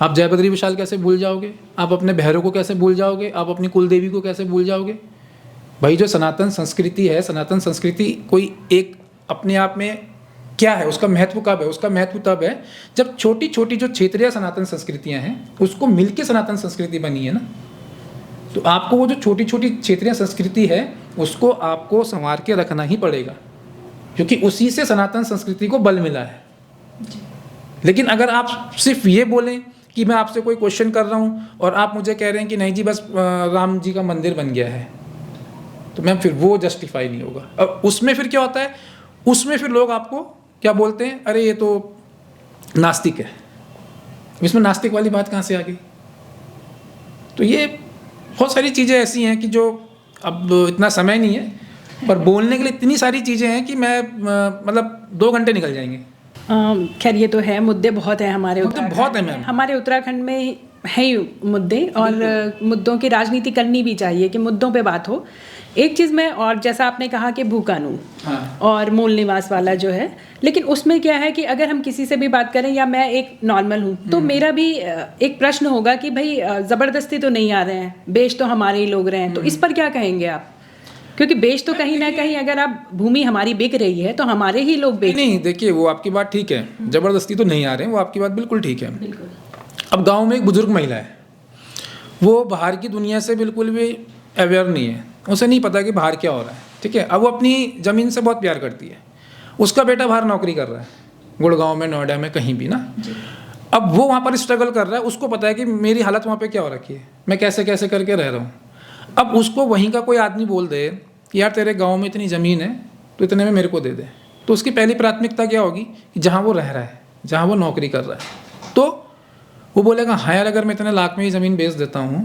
आप जय बद्री विशाल कैसे भूल जाओगे? आप अपने भैरव को कैसे भूल जाओगे? आप अपनी कुलदेवी को कैसे भूल जाओगे? भाई जो सनातन संस्कृति है, सनातन संस्कृति कोई एक अपने आप में क्या है, उसका महत्व कब है? उसका महत्व तब है जब छोटी छोटी जो क्षेत्रीय सनातन संस्कृतियां हैं उसको मिलके सनातन संस्कृति बनी है ना। तो आपको वो जो छोटी छोटी क्षेत्रीय संस्कृति है उसको आपको संवार के रखना ही पड़ेगा, क्योंकि उसी से सनातन संस्कृति को बल मिला है। लेकिन अगर आप सिर्फ ये बोलें कि मैं आपसे कोई क्वेश्चन कर रहा हूँ और आप मुझे कह रहे हैं कि नहीं जी बस राम जी का मंदिर बन गया है, तो मैम फिर वो जस्टिफाई नहीं होगा। अब उसमें फिर क्या होता है, उसमें फिर लोग आपको क्या बोलते हैं, अरे ये तो नास्तिक है। इसमें नास्तिक वाली बात कहाँ से आ गई? तो ये बहुत सारी चीज़ें ऐसी हैं कि जो अब इतना समय नहीं है, पर बोलने के लिए इतनी सारी चीज़ें हैं कि मैं मतलब 2 घंटे निकल जाएंगे। खैर ये तो है, मुद्दे बहुत हैं हमारे उत्तराखंड, बहुत है मैम, हमारे उत्तराखंड में है ही मुद्दे, और मुद्दों की राजनीति करनी भी चाहिए कि मुद्दों पे बात हो। एक चीज़ में, और जैसा आपने कहा कि भू कानून और मूल निवास वाला जो है, लेकिन उसमें क्या है कि अगर हम किसी से भी बात करें या मैं एक नॉर्मल हूँ तो मेरा भी एक प्रश्न होगा कि भाई ज़बरदस्ती तो नहीं आ रहे हैं, बेच तो हमारे ही लोग रहे हैं, तो इस पर क्या कहेंगे आप? क्योंकि बेच तो कहीं ना कहीं अगर आप भूमि हमारी बिक रही है तो हमारे ही लोग बेच। नहीं, देखिए वो आपकी बात ठीक है, ज़बरदस्ती तो नहीं आ रहे हैं, वो आपकी बात बिल्कुल ठीक है। बिल्कुल। अब गांव में एक बुजुर्ग महिला है, वो बाहर की दुनिया से बिल्कुल भी अवेयर नहीं है, उसे नहीं पता कि बाहर क्या हो रहा है, ठीक है। अब वो अपनी ज़मीन से बहुत प्यार करती है, उसका बेटा बाहर नौकरी कर रहा है, गुड़गांव में, नोएडा में, कहीं भी ना। अब वो वहाँ पर स्ट्रगल कर रहा है, उसको पता है कि मेरी हालत वहाँ पे क्या हो रखी है, मैं कैसे कैसे करके रह रहा हूँ। अब उसको वहीं का कोई आदमी बोल दे कि यार तेरे गांव में इतनी ज़मीन है तो इतने में मेरे को दे दे, तो उसकी पहली प्राथमिकता क्या होगी कि जहाँ वो रह रहा है, जहाँ वो नौकरी कर रहा है, तो वो बोलेगा हाँ यार अगर मैं इतने लाख में ही ज़मीन बेच देता हूँ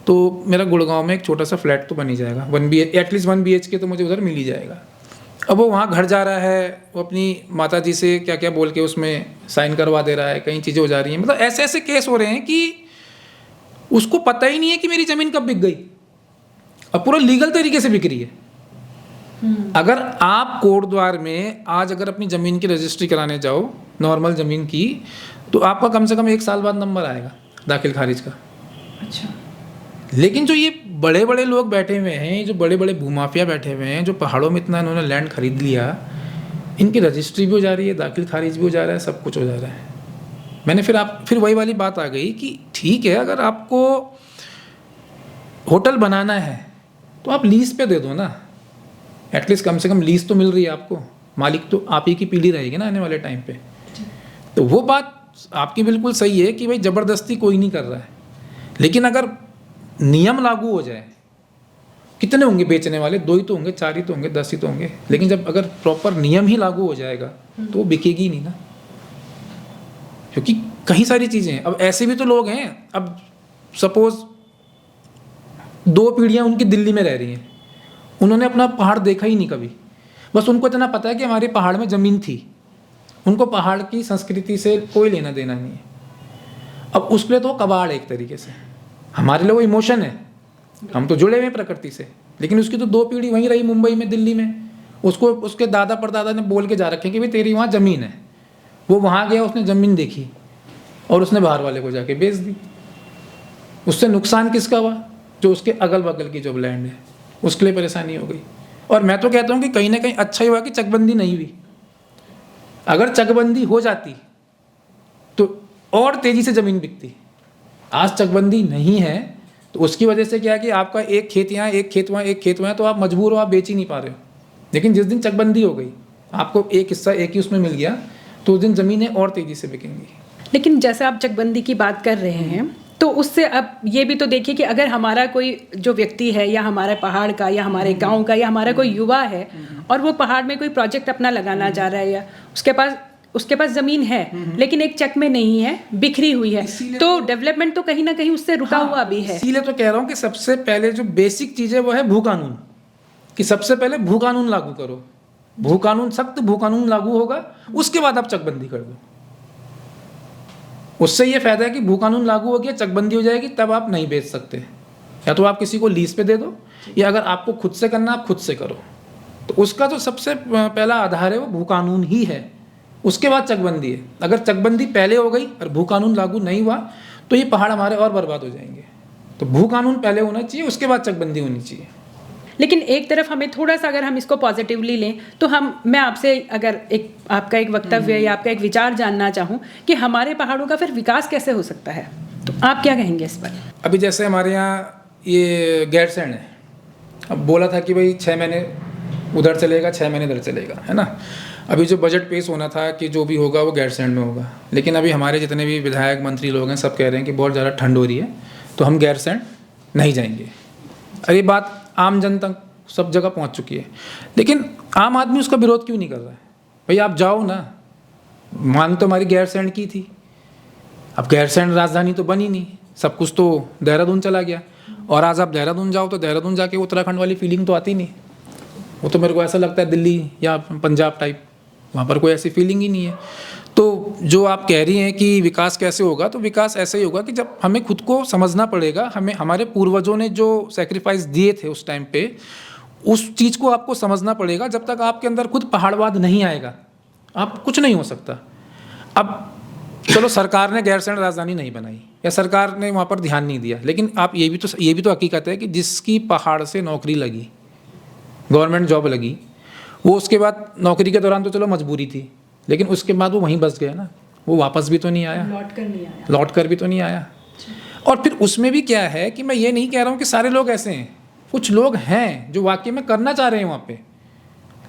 तो मेरा गुड़गांव में एक छोटा सा फ्लैट तो बन ही जाएगा, एटलीस्ट 1 BHK तो मुझे उधर मिल ही जाएगा। अब वो वहाँ घर जा रहा है, वो अपनी माता जी से क्या क्या बोल के उसमें साइन करवा दे रहा है, कई चीज़ें हो जा रही हैं, मतलब ऐसे ऐसे केस हो रहे हैं कि उसको पता ही नहीं है कि मेरी ज़मीन कब बिक गई, अब पूरा लीगल तरीके से बिक रही है। अगर आप कोटद्वार में आज अगर अपनी ज़मीन की रजिस्ट्री कराने जाओ, नॉर्मल ज़मीन की, तो आपका कम से कम 1 साल बाद नंबर आएगा दाखिल खारिज का। अच्छा। लेकिन जो ये बड़े बड़े लोग बैठे हुए हैं, जो बड़े बड़े भूमाफिया बैठे हुए हैं, जो पहाड़ों में इतना इन्होंने लैंड खरीद लिया, इनकी रजिस्ट्री भी हो जा रही है, दाखिल खारिज भी हो जा रहा है, सब कुछ हो जा रहा है। मैंने फिर वही वाली बात आ गई कि ठीक है, अगर आपको होटल बनाना है तो आप लीज पे दे दो ना, एटलीस्ट कम से कम लीज तो मिल रही है आपको, मालिक तो आप ही की पीढ़ी रहेगी ना आने वाले टाइम पे। तो वो बात आपकी बिल्कुल सही है कि भाई ज़बरदस्ती कोई नहीं कर रहा है, लेकिन अगर नियम लागू हो जाए, कितने होंगे बेचने वाले, 2 ही तो होंगे, 4 ही तो होंगे, 10 ही तो होंगे, लेकिन जब अगर प्रॉपर नियम ही लागू हो जाएगा तो वो बिकेगी नहीं ना, क्योंकि कई सारी चीज़ें हैं। अब ऐसे भी तो लोग हैं, अब सपोज 2 पीढ़ियाँ उनकी दिल्ली में रह रही हैं, उन्होंने अपना पहाड़ देखा ही नहीं कभी, बस उनको इतना पता है कि हमारे पहाड़ में ज़मीन थी, उनको पहाड़ की संस्कृति से कोई लेना देना नहीं है। अब उसके लिए तो कबाड़ है एक तरीके से, हमारे लिए वो इमोशन है, हम तो जुड़े हुए हैं प्रकृति से, लेकिन उसकी तो 2 पीढ़ी वहीं रही मुंबई में, दिल्ली में, उसको उसके दादा परदादा ने बोल के जा रखे कि भाई तेरी वहाँ ज़मीन है, वो वहाँ गया, उसने ज़मीन देखी और उसने बाहर वाले को जाके बेच दी। उससे नुकसान किसका हुआ? जो उसके अगल बगल की जो लैंड है उसके लिए परेशानी हो गई। और मैं तो कहता हूँ कि कहीं ना कहीं अच्छा ही हुआ कि चकबंदी नहीं हुई। अगर चकबंदी हो जाती तो और तेज़ी से ज़मीन बिकती। आज चकबंदी नहीं है तो उसकी वजह से क्या है कि आपका एक खेत यहाँ, एक खेत वहाँ, एक खेत वहाँ, तो आप मजबूर हो, आप बेच ही नहीं पा रहे हो। लेकिन जिस दिन चकबंदी हो गई, आपको एक हिस्सा एक ही उसमें मिल गया, तो उस दिन ज़मीनें और तेज़ी से बिकेंगी। लेकिन जैसे आप चकबंदी की बात कर रहे हैं तो उससे अब ये भी तो देखिए कि अगर हमारा कोई जो व्यक्ति है या हमारे पहाड़ का या हमारे गांव का या हमारा कोई युवा है और वो पहाड़ में कोई प्रोजेक्ट अपना लगाना चाह रहा है या उसके पास ज़मीन है लेकिन एक चक में नहीं है, बिखरी हुई है, तो डेवलपमेंट तो कहीं ना कहीं उससे रुका हुआ भी है। इसीलिए तो कह रहा हूँ कि सबसे पहले जो बेसिक चीज़ है वो है भू कानून, कि सबसे पहले भू कानून लागू करो। भू कानून, सख्त भू कानून लागू होगा, उसके बाद आप चकबंदी कर दो। उससे ये फायदा है कि भू कानून लागू हो गया, चकबंदी हो जाएगी, तब आप नहीं बेच सकते। या तो आप किसी को लीज पे दे दो, या अगर आपको खुद से करना आप खुद से करो। तो उसका जो सबसे पहला आधार है वो भू कानून ही है, उसके बाद चकबंदी है। अगर चकबंदी पहले हो गई और भू कानून लागू नहीं हुआ तो ये पहाड़ हमारे और बर्बाद हो जाएंगे। तो भू कानून पहले होना चाहिए, उसके बाद चकबंदी होनी चाहिए। लेकिन एक तरफ हमें थोड़ा सा अगर हम इसको पॉजिटिवली लें तो मैं आपसे अगर आपका एक वक्तव्य या आपका एक विचार जानना चाहूँ कि हमारे पहाड़ों का फिर विकास कैसे हो सकता है, तो आप क्या कहेंगे इस पर? अभी जैसे हमारे यहाँ ये गैरसैंण है, अब बोला था कि भाई 6 महीने उधर चलेगा, 6 महीने इधर चलेगा, है ना। अभी जो बजट पेश होना था कि जो भी होगा वो गैरसैंण में होगा, लेकिन अभी हमारे जितने भी विधायक मंत्री लोग हैं सब कह रहे हैं कि बहुत ज़्यादा ठंड हो रही है तो हम गैरसैंण नहीं जाएंगे। और ये बात आम जन तक सब जगह पहुंच चुकी है, लेकिन आम आदमी उसका विरोध क्यों नहीं कर रहा है? भाई आप जाओ ना, मांग तो हमारी गैरसैंण की थी, अब गैरसैंण राजधानी तो बनी नहीं, सब कुछ तो देहरादून चला गया। और आज आप देहरादून जाओ तो देहरादून जाके उत्तराखंड वाली फीलिंग तो आती नहीं, वो तो मेरे को ऐसा लगता है दिल्ली या पंजाब टाइप, वहाँ पर कोई ऐसी फीलिंग ही नहीं है। तो जो आप कह रही हैं कि विकास कैसे होगा, तो विकास ऐसे ही होगा कि जब हमें खुद को समझना पड़ेगा, हमें हमारे पूर्वजों ने जो सेक्रीफाइस दिए थे उस टाइम पे, उस चीज़ को आपको समझना पड़ेगा। जब तक आपके अंदर खुद पहाड़वाद नहीं आएगा आप कुछ नहीं हो सकता। अब चलो सरकार ने गैरसैंण राजधानी नहीं बनाई या सरकार ने वहाँ पर ध्यान नहीं दिया, लेकिन आप ये भी तो हकीकत है कि जिसकी पहाड़ से नौकरी लगी गवर्नमेंट जॉब लगी, वो उसके बाद नौकरी के दौरान तो चलो मजबूरी थी, लेकिन उसके बाद वो वहीं बस गया ना, वो वापस भी तो नहीं आया, लौट कर भी तो नहीं आया। और फिर उसमें भी क्या है कि मैं ये नहीं कह रहा हूँ कि सारे लोग ऐसे हैं, कुछ लोग हैं जो वाकई में करना चाह रहे हैं वहाँ पे,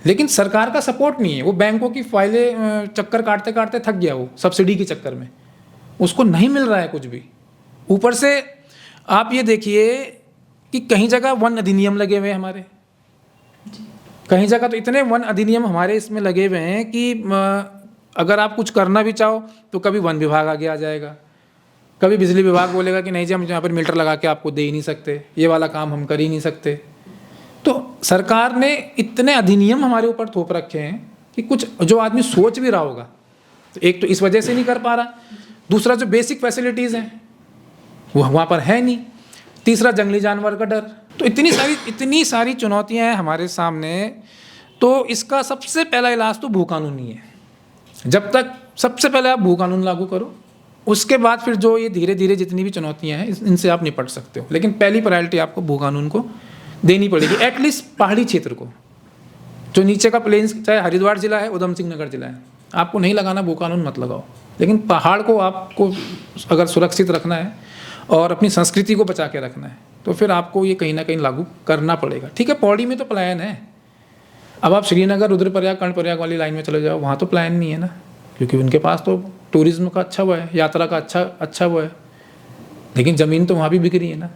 लेकिन सरकार का सपोर्ट नहीं है। वो बैंकों की फाइलें चक्कर काटते काटते थक गया, वो सब्सिडी के चक्कर में उसको नहीं मिल रहा है कुछ भी। ऊपर से आप ये देखिए कि कहीं जगह वन अधिनियम लगे हुए हैं हमारे, कहीं जगह तो इतने वन अधिनियम हमारे इसमें लगे हुए हैं कि अगर आप कुछ करना भी चाहो तो कभी वन विभाग आगे आ जाएगा, कभी बिजली विभाग बोलेगा कि नहीं जी हम यहाँ पर मीटर लगा के आपको दे ही नहीं सकते, ये वाला काम हम कर ही नहीं सकते। तो सरकार ने इतने अधिनियम हमारे ऊपर थोप रखे हैं कि कुछ जो आदमी सोच भी रहा होगा, तो एक तो इस वजह से नहीं कर पा रहा, दूसरा जो बेसिक फैसिलिटीज़ हैं वो वहाँ पर है नहीं, तीसरा जंगली जानवर का डर। तो इतनी सारी चुनौतियाँ हैं हमारे सामने। तो इसका सबसे पहला इलाज तो भू कानून ही है। जब तक सबसे पहले आप भू कानून लागू करो, उसके बाद फिर जो ये धीरे धीरे जितनी भी चुनौतियाँ हैं इनसे आप निपट सकते हो, लेकिन पहली प्रायोरिटी आपको भू कानून को देनी पड़ेगी। एटलीस्ट पहाड़ी क्षेत्र को, जो नीचे का प्लेन्स, चाहे हरिद्वार जिला है, उधम सिंह नगर जिला है, आपको नहीं लगाना भू कानून मत लगाओ, लेकिन पहाड़ को आपको अगर सुरक्षित रखना है और अपनी संस्कृति को बचा के रखना है तो फिर आपको ये कहीं ना कहीं लागू करना पड़ेगा। ठीक है, पौड़ी में तो पलायन है, अब आप श्रीनगर, रुद्रप्रयाग, कर्णप्रयाग वाली लाइन में चले जाओ, वहाँ तो पलायन नहीं है ना, क्योंकि उनके पास तो टूरिज्म का अच्छा वो है, यात्रा का अच्छा वो है, लेकिन ज़मीन तो वहाँ भी बिक रही है ना,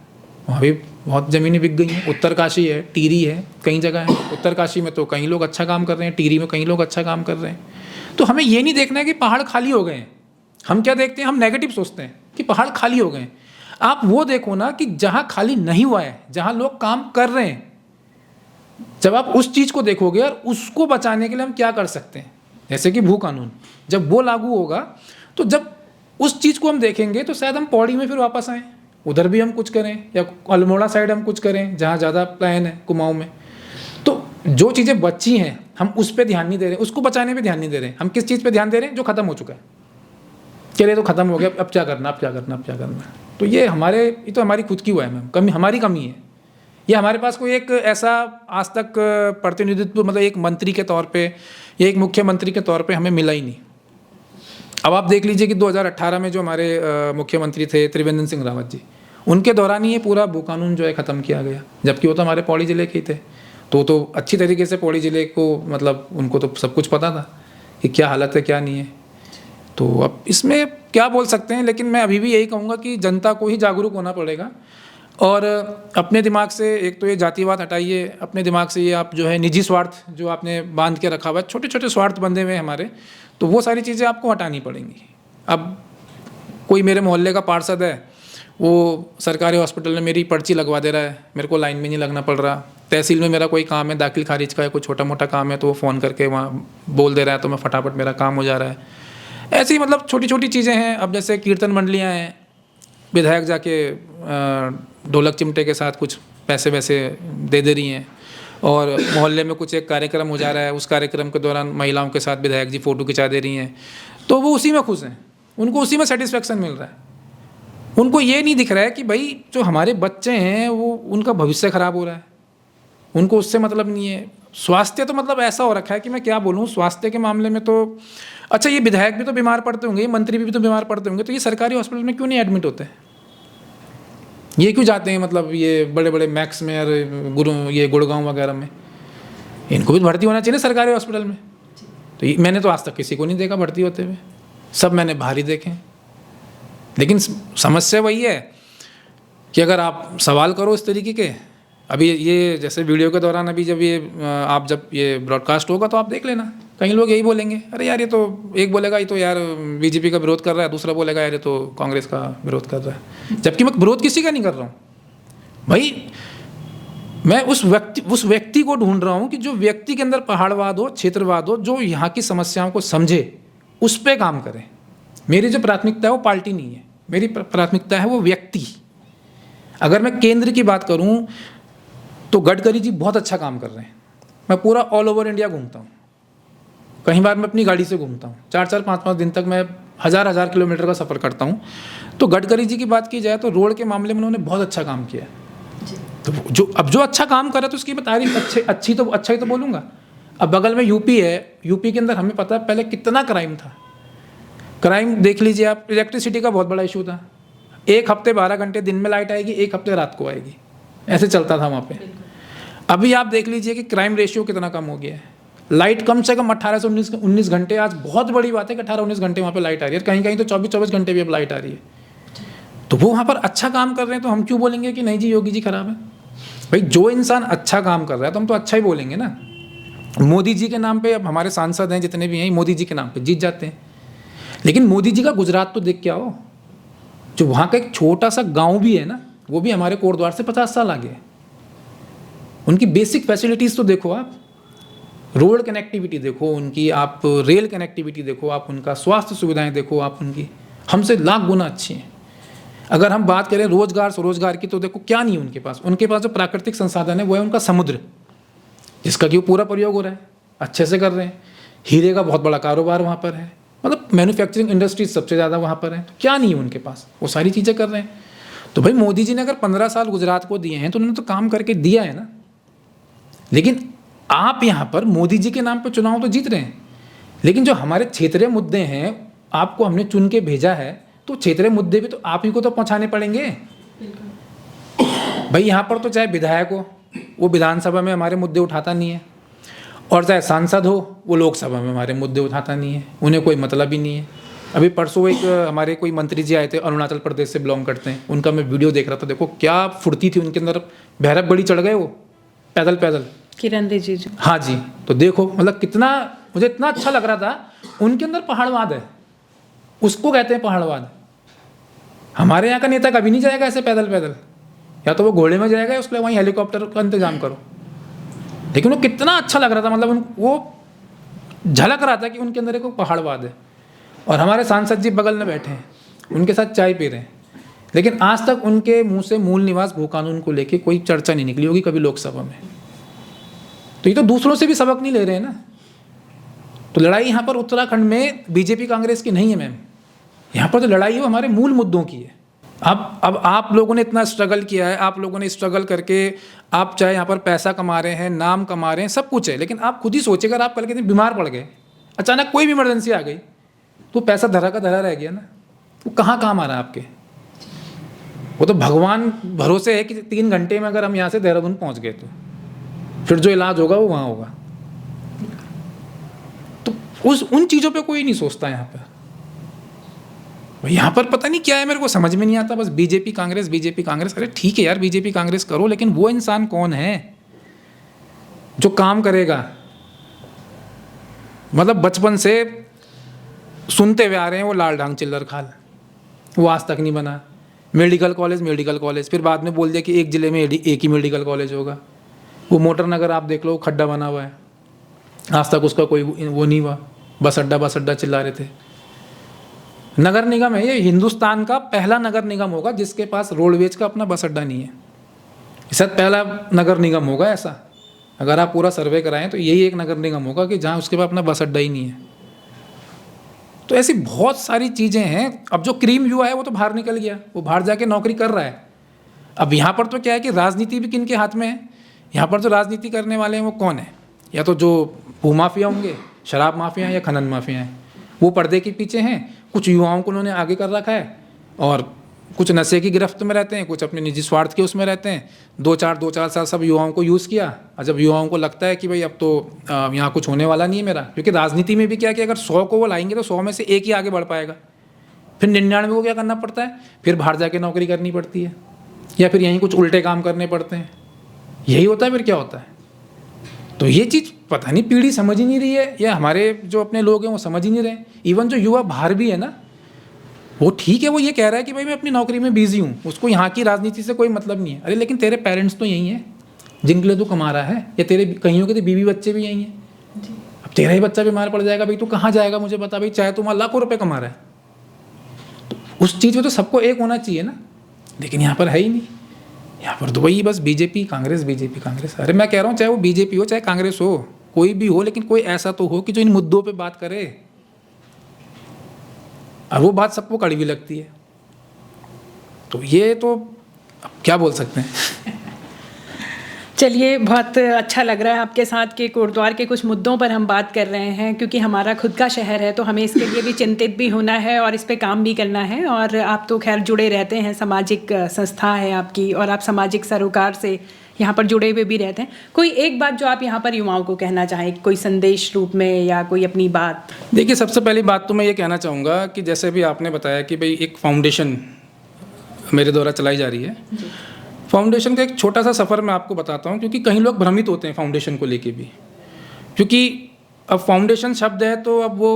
वहाँ भी बहुत ज़मीनें बिक गई हैं। उत्तरकाशी है, टिहरी है, कई जगह है। उत्तरकाशी में तो कई लोग अच्छा काम कर रहे हैं, टिहरी में कई लोग अच्छा काम कर रहे हैं। तो हमें ये नहीं देखना है कि पहाड़ खाली हो गए हैं। हम क्या देखते हैं, हम नेगेटिव सोचते हैं कि पहाड़ खाली हो गए हैं। आप वो देखो ना कि जहाँ खाली नहीं हुआ है, जहाँ लोग काम कर रहे हैं, जब आप उस चीज़ को देखोगे और उसको बचाने के लिए हम क्या कर सकते हैं, जैसे कि भू कानून, जब वो लागू होगा तो जब उस चीज़ को हम देखेंगे तो शायद हम पौड़ी में फिर वापस आएँ, उधर भी हम कुछ करें, या अल्मोड़ा साइड हम कुछ करें जहाँ ज़्यादा प्लान है, कुमाऊँ में। तो जो चीज़ें बची हैं हम उस पर ध्यान नहीं दे रहे, उसको बचाने पे ध्यान नहीं दे रहे। हम किस चीज़ पे ध्यान दे रहे हैं, जो ख़त्म हो चुका है, चलिए तो ख़त्म हो गया, अब क्या करना, अब क्या करना, अब क्या करना। तो ये तो हमारी खुद की वो है मैम, कमी, हमारी कमी है। ये हमारे पास कोई एक ऐसा आज तक प्रतिनिधित्व, मतलब एक मंत्री के तौर पे या एक मुख्यमंत्री के तौर पे हमें मिला ही नहीं। अब आप देख लीजिए कि 2018 में जो हमारे मुख्यमंत्री थे त्रिवेंद्र सिंह रावत जी, उनके दौरान ही ये पूरा भू कानून जो है ख़त्म किया गया, जबकि वो तो हमारे पौड़ी ज़िले के ही थे। तो अच्छी तरीके से पौड़ी ज़िले को, मतलब उनको तो सब कुछ पता था कि क्या हालत है क्या नहीं है। तो अब इसमें क्या बोल सकते हैं, लेकिन मैं अभी भी यही कहूँगा कि जनता को ही जागरूक होना पड़ेगा और अपने दिमाग से एक तो ये जातिवाद हटाइए, अपने दिमाग से ये आप जो है निजी स्वार्थ जो आपने बांध के रखा हुआ है, छोटे छोटे स्वार्थ बंधे हुए हैं हमारे, तो वो सारी चीज़ें आपको हटानी पड़ेंगी। अब कोई मेरे मोहल्ले का पार्षद है, वो सरकारी हॉस्पिटल में मेरी पर्ची लगवा दे रहा है, मेरे को लाइन में नहीं लगना पड़ रहा। तहसील में मेरा कोई काम है, दाखिल खारिज का है, कोई छोटा मोटा काम है, तो वो फ़ोन करके वहाँ बोल दे रहा है, तो मैं फटाफट मेरा काम हो जा रहा है। ऐसी ही मतलब छोटी छोटी चीज़ें हैं। अब जैसे कीर्तन मंडलियाँ हैं, विधायक जाके ढोलक चिमटे के साथ कुछ पैसे वैसे दे रही हैं, और मोहल्ले में कुछ एक कार्यक्रम हो जा रहा है, उस कार्यक्रम के दौरान महिलाओं के साथ विधायक जी फ़ोटो खिंचा दे रही हैं, तो वो उसी में खुश हैं, उनको उसी में सेटिस्फेक्शन मिल रहा है। उनको ये नहीं दिख रहा है कि भाई जो हमारे बच्चे हैं वो उनका भविष्य ख़राब हो रहा है, उनको उससे मतलब नहीं है। स्वास्थ्य तो मतलब ऐसा हो रखा है कि मैं क्या बोलूँ, स्वास्थ्य के मामले में तो अच्छा, ये विधायक भी तो बीमार पड़ते होंगे, मंत्री भी तो बीमार पड़ते होंगे, तो ये सरकारी हॉस्पिटल में क्यों नहीं एडमिट होते हैं, ये क्यों जाते हैं मतलब ये बड़े बड़े मैक्स में और ये गुड़गांव वगैरह में, इनको भी भर्ती होना चाहिए सरकारी हॉस्पिटल में। तो मैंने तो आज तक किसी को नहीं देखा भर्ती होते हुए, सब मैंने बाहर ही देखे हैं। लेकिन समस्या वही है कि अगर आप सवाल करो इस तरीके के, अभी ये जैसे वीडियो के दौरान अभी जब ये ब्रॉडकास्ट होगा तो आप देख लेना, कई लोग यही बोलेंगे, अरे यार ये तो, एक बोलेगा ये तो यार बीजेपी का विरोध कर रहा है, दूसरा बोलेगा यार ये तो कांग्रेस का विरोध कर रहा है, जबकि मैं विरोध किसी का नहीं कर रहा हूँ भाई। मैं उस व्यक्ति को ढूंढ रहा हूँ कि जो व्यक्ति के अंदर पहाड़वाद हो, क्षेत्रवाद हो, जो यहाँ की समस्याओं को समझे, उस पर काम करें। मेरी जो प्राथमिकता है वो पार्टी नहीं है, मेरी प्राथमिकता है वो व्यक्ति। अगर मैं केंद्र की बात करूं तो गडकरी जी बहुत अच्छा काम कर रहे हैं। मैं पूरा ऑल ओवर इंडिया घूमता हूं, कई बार मैं अपनी गाड़ी से घूमता हूं, 4-4, 5-5 दिन तक मैं हज़ार किलोमीटर का सफ़र करता हूं। तो गडकरी जी की बात की जाए तो रोड के मामले में उन्होंने बहुत अच्छा काम किया है। तो जो अच्छा काम कर रहा है तो उसकी मैं तारीफ अच्छा ही तो बोलूँगा। अब बगल में यूपी है, यूपी के अंदर हमें पता है पहले कितना क्राइम था। क्राइम देख लीजिए आप, इलेक्ट्रिसिटी का बहुत बड़ा इशू था। 1 हफ्ते 12 घंटे दिन में लाइट आएगी, 1 हफ्ते रात को आएगी, ऐसे चलता था वहाँ पे। अभी आप देख लीजिए कि क्राइम रेशियो कितना कम हो गया है। लाइट कम से कम 18 से 19 घंटे, आज बहुत बड़ी बात है कि 18-19 घंटे वहाँ पे लाइट आ रही है। कहीं कहीं तो 24-24 घंटे भी अब लाइट आ रही है। तो वो वहाँ पर अच्छा काम कर रहे हैं, तो हम क्यों बोलेंगे कि नहीं जी योगी जी खराब है? भाई जो इंसान अच्छा काम कर रहा है तो हम तो अच्छा ही बोलेंगे ना। मोदी जी के नाम पे अब हमारे सांसद हैं जितने भी हैं, मोदी जी के नाम पे जीत जाते हैं। लेकिन मोदी जी का गुजरात तो देख के आओ, जो वहाँ का एक छोटा सा गांव भी है ना, वो भी हमारे कोटद्वार से 50 साल आगे है। उनकी बेसिक फैसिलिटीज़ तो देखो आप, रोड कनेक्टिविटी देखो उनकी, आप रेल कनेक्टिविटी देखो आप, उनका स्वास्थ्य सुविधाएं देखो आप, उनकी हमसे लाख गुना अच्छी हैं। अगर हम बात करें रोजगार स्वरोजगार की, तो देखो क्या नहीं है उनके पास। उनके पास जो प्राकृतिक संसाधन है वो है उनका समुद्र, जिसका कि वो पूरा प्रयोग हो रहा है, अच्छे से कर रहे हैं। हीरे का बहुत बड़ा कारोबार वहाँ पर है, मतलब मैन्युफैक्चरिंग इंडस्ट्रीज सबसे ज़्यादा वहाँ पर है। तो क्या नहीं है उनके पास, वो सारी चीज़ें कर रहे हैं। तो भाई मोदी जी ने अगर 15 साल गुजरात को दिए हैं तो उन्होंने तो काम करके दिया है ना। लेकिन आप यहाँ पर मोदी जी के नाम पर चुनाव तो जीत रहे हैं, लेकिन जो हमारे क्षेत्रीय मुद्दे हैं, आपको हमने चुन के भेजा है, तो क्षेत्रीय मुद्दे भी तो आप ही को तो पहुँचाने पड़ेंगे। भाई यहाँ पर तो चाहे विधायक हो, वो विधानसभा में हमारे मुद्दे उठाता नहीं है, और चाहे सांसद हो, वो लोकसभा में हमारे मुद्दे उठाता नहीं है, उन्हें कोई मतलब ही नहीं है। अभी परसों एक हमारे कोई मंत्री जी आए थे, अरुणाचल प्रदेश से बिलोंग करते हैं, उनका मैं वीडियो देख रहा था। देखो क्या फुर्ती थी उनके अंदर, भैरवगढ़ी चढ़ गए वो पैदल पैदल। किरण रिजिजू। हाँ जी, तो देखो मतलब कितना, मुझे इतना अच्छा लग रहा था। उनके अंदर पहाड़वाद है, उसको कहते हैं पहाड़वाद। हमारे यहाँ का नेता कभी नहीं जाएगा ऐसे पैदल पैदल, या तो वो घोड़े में जाएगा या उसके लिए वहीं हेलीकॉप्टर का इंतजाम करो। लेकिन वो कितना अच्छा लग रहा था, मतलब वो झलक रहा था कि उनके अंदर एक पहाड़वाद है। और हमारे सांसद जी बगल में बैठे हैं, उनके साथ चाय पी रहे हैं, लेकिन आज तक उनके मुंह से मूल निवास भू कानून को लेके कोई चर्चा नहीं निकली होगी कभी लोकसभा में। तो ये तो दूसरों से भी सबक नहीं ले रहे हैं ना। तो लड़ाई यहाँ पर उत्तराखंड में बीजेपी कांग्रेस की नहीं है मैम, यहाँ पर तो लड़ाई है हमारे मूल मुद्दों की है। अब आप लोगों ने इतना स्ट्रगल किया है, आप लोगों ने स्ट्रगल करके आप चाहे यहाँ पर पैसा कमा रहे हैं, नाम कमा रहे हैं, सब कुछ है, लेकिन आप खुद ही सोचिए अगर आप कल के दिन बीमार पड़ गए, अचानक कोई भी इमरजेंसी आ गई, तो पैसा धरा का धरा रह गया ना, वो कहाँ काम आ रहा है आपके? वो तो भगवान भरोसे है कि 3 घंटे में अगर हम यहाँ से देहरादून पहुँच गए तो फिर जो इलाज होगा वो वहाँ होगा। तो उन चीज़ों पे कोई नहीं सोचता यहाँ पर। यहाँ पर पता नहीं क्या है, मेरे को समझ में नहीं आता। बस बीजेपी कांग्रेस। अरे ठीक है यार, बीजेपी कांग्रेस करो, लेकिन वो इंसान कौन है जो काम करेगा? मतलब बचपन से सुनते हुए आ रहे हैं वो लाल डांग चिल्लर खाल, वो आज तक नहीं बना। मेडिकल कॉलेज, फिर बाद में बोल दिया कि एक ज़िले में एक ही मेडिकल कॉलेज होगा। वो मोटर नगर आप देख लो, खड्डा बना हुआ है, आज तक उसका कोई वो नहीं हुआ। बस अड्डा चिल्ला रहे थे। नगर निगम है ये, हिंदुस्तान का पहला नगर निगम होगा जिसके पास रोडवेज का अपना बस अड्डा नहीं है। शायद पहला नगर निगम होगा ऐसा, अगर आप पूरा सर्वे कराएं तो यही एक नगर निगम होगा कि जहां उसके पास अपना बस अड्डा ही नहीं है। तो ऐसी बहुत सारी चीज़ें हैं। अब जो क्रीम युवा है वो तो बाहर निकल गया, वो बाहर जाके नौकरी कर रहा है। अब यहाँ पर तो क्या है कि राजनीति भी किन के हाथ में है? यहाँ पर जो राजनीति करने वाले हैं वो कौन है? या तो जो भूमाफिया होंगे, शराब माफिया या खनन माफिया हैं, वो पर्दे के पीछे हैं। कुछ युवाओं को उन्होंने आगे कर रखा है, और कुछ नशे की गिरफ्त में रहते हैं, कुछ अपने निजी स्वार्थ के उसमें रहते हैं। 2-4 साल सब युवाओं को यूज़ किया, और जब युवाओं को लगता है कि भाई अब तो यहाँ कुछ होने वाला नहीं है मेरा, क्योंकि राजनीति में भी क्या कि अगर 100 को वो लाएंगे तो 100 में से एक ही आगे बढ़ पाएगा। फिर 99 को क्या करना पड़ता है? फिर बाहर जाके नौकरी करनी पड़ती है, या फिर यहीं कुछ उल्टे काम करने पड़ते हैं। यही होता है। फिर क्या होता है? तो ये चीज़ पता नहीं पीढ़ी समझ ही नहीं रही है, या हमारे जो अपने लोग हैं वो समझ ही नहीं रहे। इवन जो युवा बाहर भी है ना, वो ठीक है, वो ये कह रहा है कि भाई मैं अपनी नौकरी में बिजी हूँ, उसको यहाँ की राजनीति से कोई मतलब नहीं है। अरे लेकिन तेरे पेरेंट्स तो यही हैं जिनके लिए तू कमा रहा है, या तेरे कईयों के तो बीवी बच्चे भी यही हैं। अब तेरा ही बच्चा बीमार पड़ जाएगा भाई, तू कहाँ जाएगा? मुझे बता भाई, चाहे तुम लाखों रुपये कमा रहा है, तो उस चीज़ में तो सबको एक होना चाहिए ना। लेकिन यहाँ पर है ही नहीं। यहाँ पर तो वही बस बीजेपी कांग्रेस। अरे मैं कह रहा हूँ, चाहे वो बीजेपी हो चाहे कांग्रेस हो, कोई भी हो, लेकिन कोई ऐसा तो हो कि जो इन मुद्दों पे बात करे। और वो बात सबको कड़वी लगती है। तो ये तो अब क्या बोल सकते हैं। चलिए, बहुत अच्छा लग रहा है आपके साथ कि कोटद्वार के कुछ मुद्दों पर हम बात कर रहे हैं, क्योंकि हमारा खुद का शहर है तो हमें इसके लिए भी चिंतित भी होना है और इस पे काम भी करना है। और आप तो खैर जुड़े रहते हैं, सामाजिक संस्था है आपकी और आप सामाजिक सरोकार से यहाँ पर जुड़े हुए भी रहते हैं। कोई एक बात जो आप यहाँ पर युवाओं को कहना चाहें, कोई संदेश रूप में या कोई अपनी बात? देखिए, सबसे पहली बात तो मैं ये कहना चाहूँगा कि जैसे भी आपने बताया कि भाई एक फाउंडेशन मेरे द्वारा चलाई जा रही है। फाउंडेशन का एक छोटा सा सफ़र मैं आपको बताता हूँ, क्योंकि कई लोग भ्रमित होते हैं फाउंडेशन को लेके भी। क्योंकि अब फाउंडेशन शब्द है तो अब वो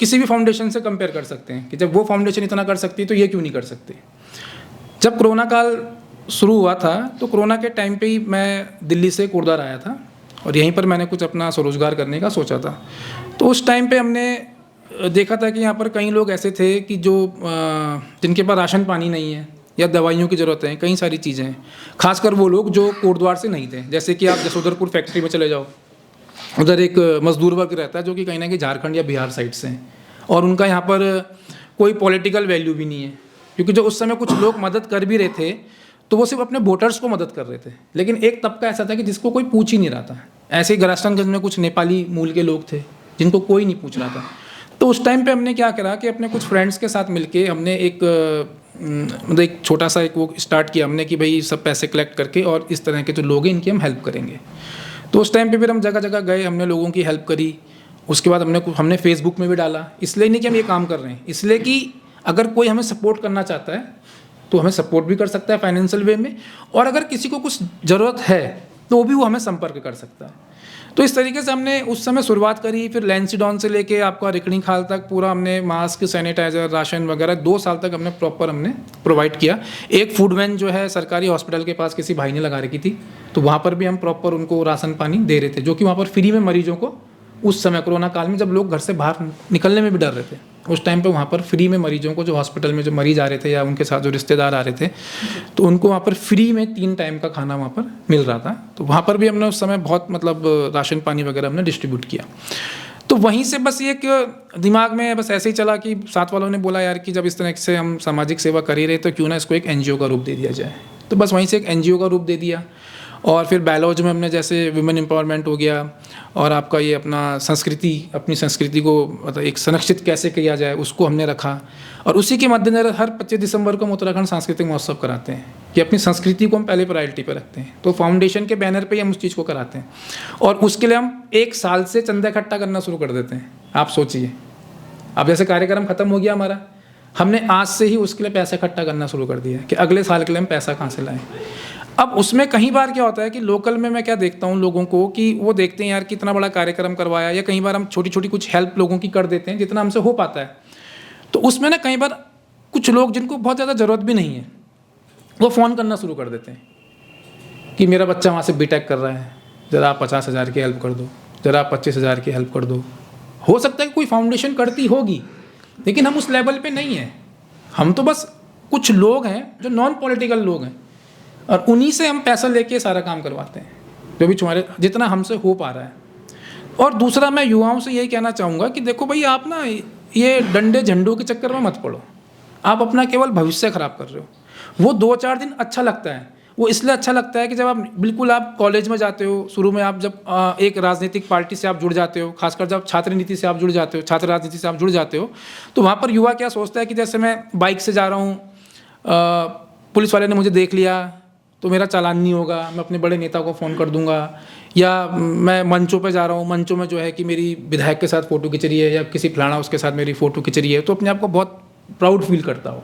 किसी भी फाउंडेशन से कंपेयर कर सकते हैं कि जब वो फाउंडेशन इतना कर सकती है तो ये क्यों नहीं कर सकते। जब कोरोना काल शुरू हुआ था तो कोरोना के टाइम पे ही मैं दिल्ली से कोटद्वार आया था और यहीं पर मैंने कुछ अपना स्वरोजगार करने का सोचा था। तो उस टाइम पे हमने देखा था कि यहाँ पर कई लोग ऐसे थे कि जो जिनके पास राशन पानी नहीं है या दवाइयों की ज़रूरत है, कई सारी चीज़ें हैं। खासकर वो लोग जो कोटद्वार से नहीं थे, जैसे कि आप जसोदरपुर फैक्ट्री में चले जाओ, उधर एक मजदूर वर्ग रहता है जो कि कहीं ना कहीं झारखंड या बिहार साइड से हैं और उनका यहाँ पर कोई पॉलिटिकल वैल्यू भी नहीं है, क्योंकि जो उस समय कुछ लोग मदद कर भी रहे थे तो वो सिर्फ अपने वोटर्स को मदद कर रहे थे। लेकिन एक तबका ऐसा था कि जिसको कोई पूछ ही नहीं रहा था। ऐसे ही गरास्तनगंज में कुछ नेपाली मूल के लोग थे जिनको कोई नहीं पूछ रहा था। तो उस टाइम पे हमने क्या करा कि अपने कुछ फ्रेंड्स के साथ मिलके हमने मतलब एक छोटा सा एक वो स्टार्ट किया हमने कि भाई सब पैसे कलेक्ट करके और इस तरह के जो लोग हैं इनकी हम हेल्प करेंगे। तो उस टाइम पे फिर हम जगह जगह गए, हमने लोगों की हेल्प करी। उसके बाद हमने फेसबुक में भी डाला, इसलिए नहीं कि हम ये काम कर रहे हैं, इसलिए कि अगर कोई हमें सपोर्ट करना चाहता है तो हमें सपोर्ट भी कर सकता है फाइनेंशियल वे में, और अगर किसी को कुछ ज़रूरत है तो भी वो हमें संपर्क कर सकता है। तो इस तरीके से हमने उस समय शुरुआत करी। फिर लैंसीडॉन से लेके आपका रिकनी खाल तक पूरा हमने मास्क, सैनिटाइज़र, राशन वगैरह 2 साल तक हमने प्रॉपर प्रोवाइड किया। एक फूड वैन जो है सरकारी हॉस्पिटल के पास किसी भाई ने लगा रखी थी, तो वहाँ पर भी हम प्रॉपर उनको राशन पानी दे रहे थे, जो कि वहाँ पर फ्री में मरीजों को उस समय कोरोना काल में जब लोग घर से बाहर निकलने में भी डर रहे थे, उस टाइम पे वहाँ पर फ्री में मरीजों को, जो हॉस्पिटल में जो मरीज आ रहे थे या उनके साथ जो रिश्तेदार आ रहे थे, तो उनको वहाँ पर फ्री में 3 टाइम का खाना वहाँ पर मिल रहा था। तो वहाँ पर भी हमने उस समय बहुत मतलब राशन पानी वगैरह हमने डिस्ट्रीब्यूट किया। तो वहीं से बस ये दिमाग में बस ऐसे ही चला कि साथ वालों ने बोला यार कि जब इस तरह से हम सामाजिक सेवा कर ही रहे तो क्यों ना इसको एक NGO का रूप दे दिया जाए। तो बस वहीं से एक NGO का रूप दे दिया। और फिर बायोलॉजी में हमने जैसे वुमेन एम्पावरमेंट हो गया और आपका ये अपना अपनी संस्कृति को मतलब एक संरक्षित कैसे किया जाए उसको हमने रखा। और उसी के मद्देनजर हर 25 दिसंबर को हम उत्तराखंड सांस्कृतिक महोत्सव कराते हैं कि अपनी संस्कृति को हम पहले प्रायोरिटी पर रखते हैं। तो फाउंडेशन के बैनर पे ही हम उस चीज़ को कराते हैं और उसके लिए हम 1 साल से चंदा इकट्ठा करना शुरू कर देते हैं। आप सोचिए, अब जैसे कार्यक्रम खत्म हो गया हमारा, हमने आज से ही उसके लिए पैसा इकट्ठा करना शुरू कर दिया कि अगले साल के लिए हम पैसा कहाँ से लाएं। अब उसमें कई बार क्या होता है कि लोकल में मैं क्या देखता हूँ लोगों को कि वो देखते हैं यार कि इतना बड़ा कार्यक्रम करवाया, या कई बार हम छोटी छोटी कुछ हेल्प लोगों की कर देते हैं जितना हमसे हो पाता है। तो उसमें ना कई बार कुछ लोग जिनको बहुत ज़्यादा ज़रूरत भी नहीं है वो फ़ोन करना शुरू कर देते हैं कि मेरा बच्चा वहाँ से बीटेक कर रहा है, ज़रा आप 50,000 की हेल्प कर दो, ज़रा आप 25,000 की हेल्प कर दो। हो सकता है कि कोई फाउंडेशन करती होगी, लेकिन हम उस लेवल पे नहीं हैं। हम तो बस कुछ लोग हैं जो नॉन पॉलिटिकल लोग हैं और उन्हीं से हम पैसा लेके सारा काम करवाते हैं, जो भी तुम्हारे जितना हमसे हो पा रहा है। और दूसरा मैं युवाओं से यही कहना चाहूँगा कि देखो भाई, आप ना ये डंडे झंडों के चक्कर में मत पड़ो। आप अपना केवल भविष्य ख़राब कर रहे हो। वो 2-4 दिन अच्छा लगता है, वो इसलिए अच्छा लगता है कि जब आप कॉलेज में जाते हो, शुरू में आप जब एक राजनीतिक पार्टी से आप जुड़ जाते हो, खासकर जब छात्र नीति से आप जुड़ जाते हो, छात्र राजनीति से आप जुड़ जाते हो, तो वहाँ पर युवा क्या सोचता है कि जैसे मैं बाइक से जा रहा हूँ, पुलिस वाले ने मुझे देख लिया तो मेरा चालान नहीं होगा, मैं अपने बड़े नेता को फ़ोन कर दूंगा, या मैं मंचों पे जा रहा हूँ, मंचों में जो है कि मेरी विधायक के साथ फ़ोटो खिंच रही है या किसी फलाना उसके साथ मेरी फ़ोटो खिंच रही है, तो अपने आप को बहुत प्राउड फील करता हो।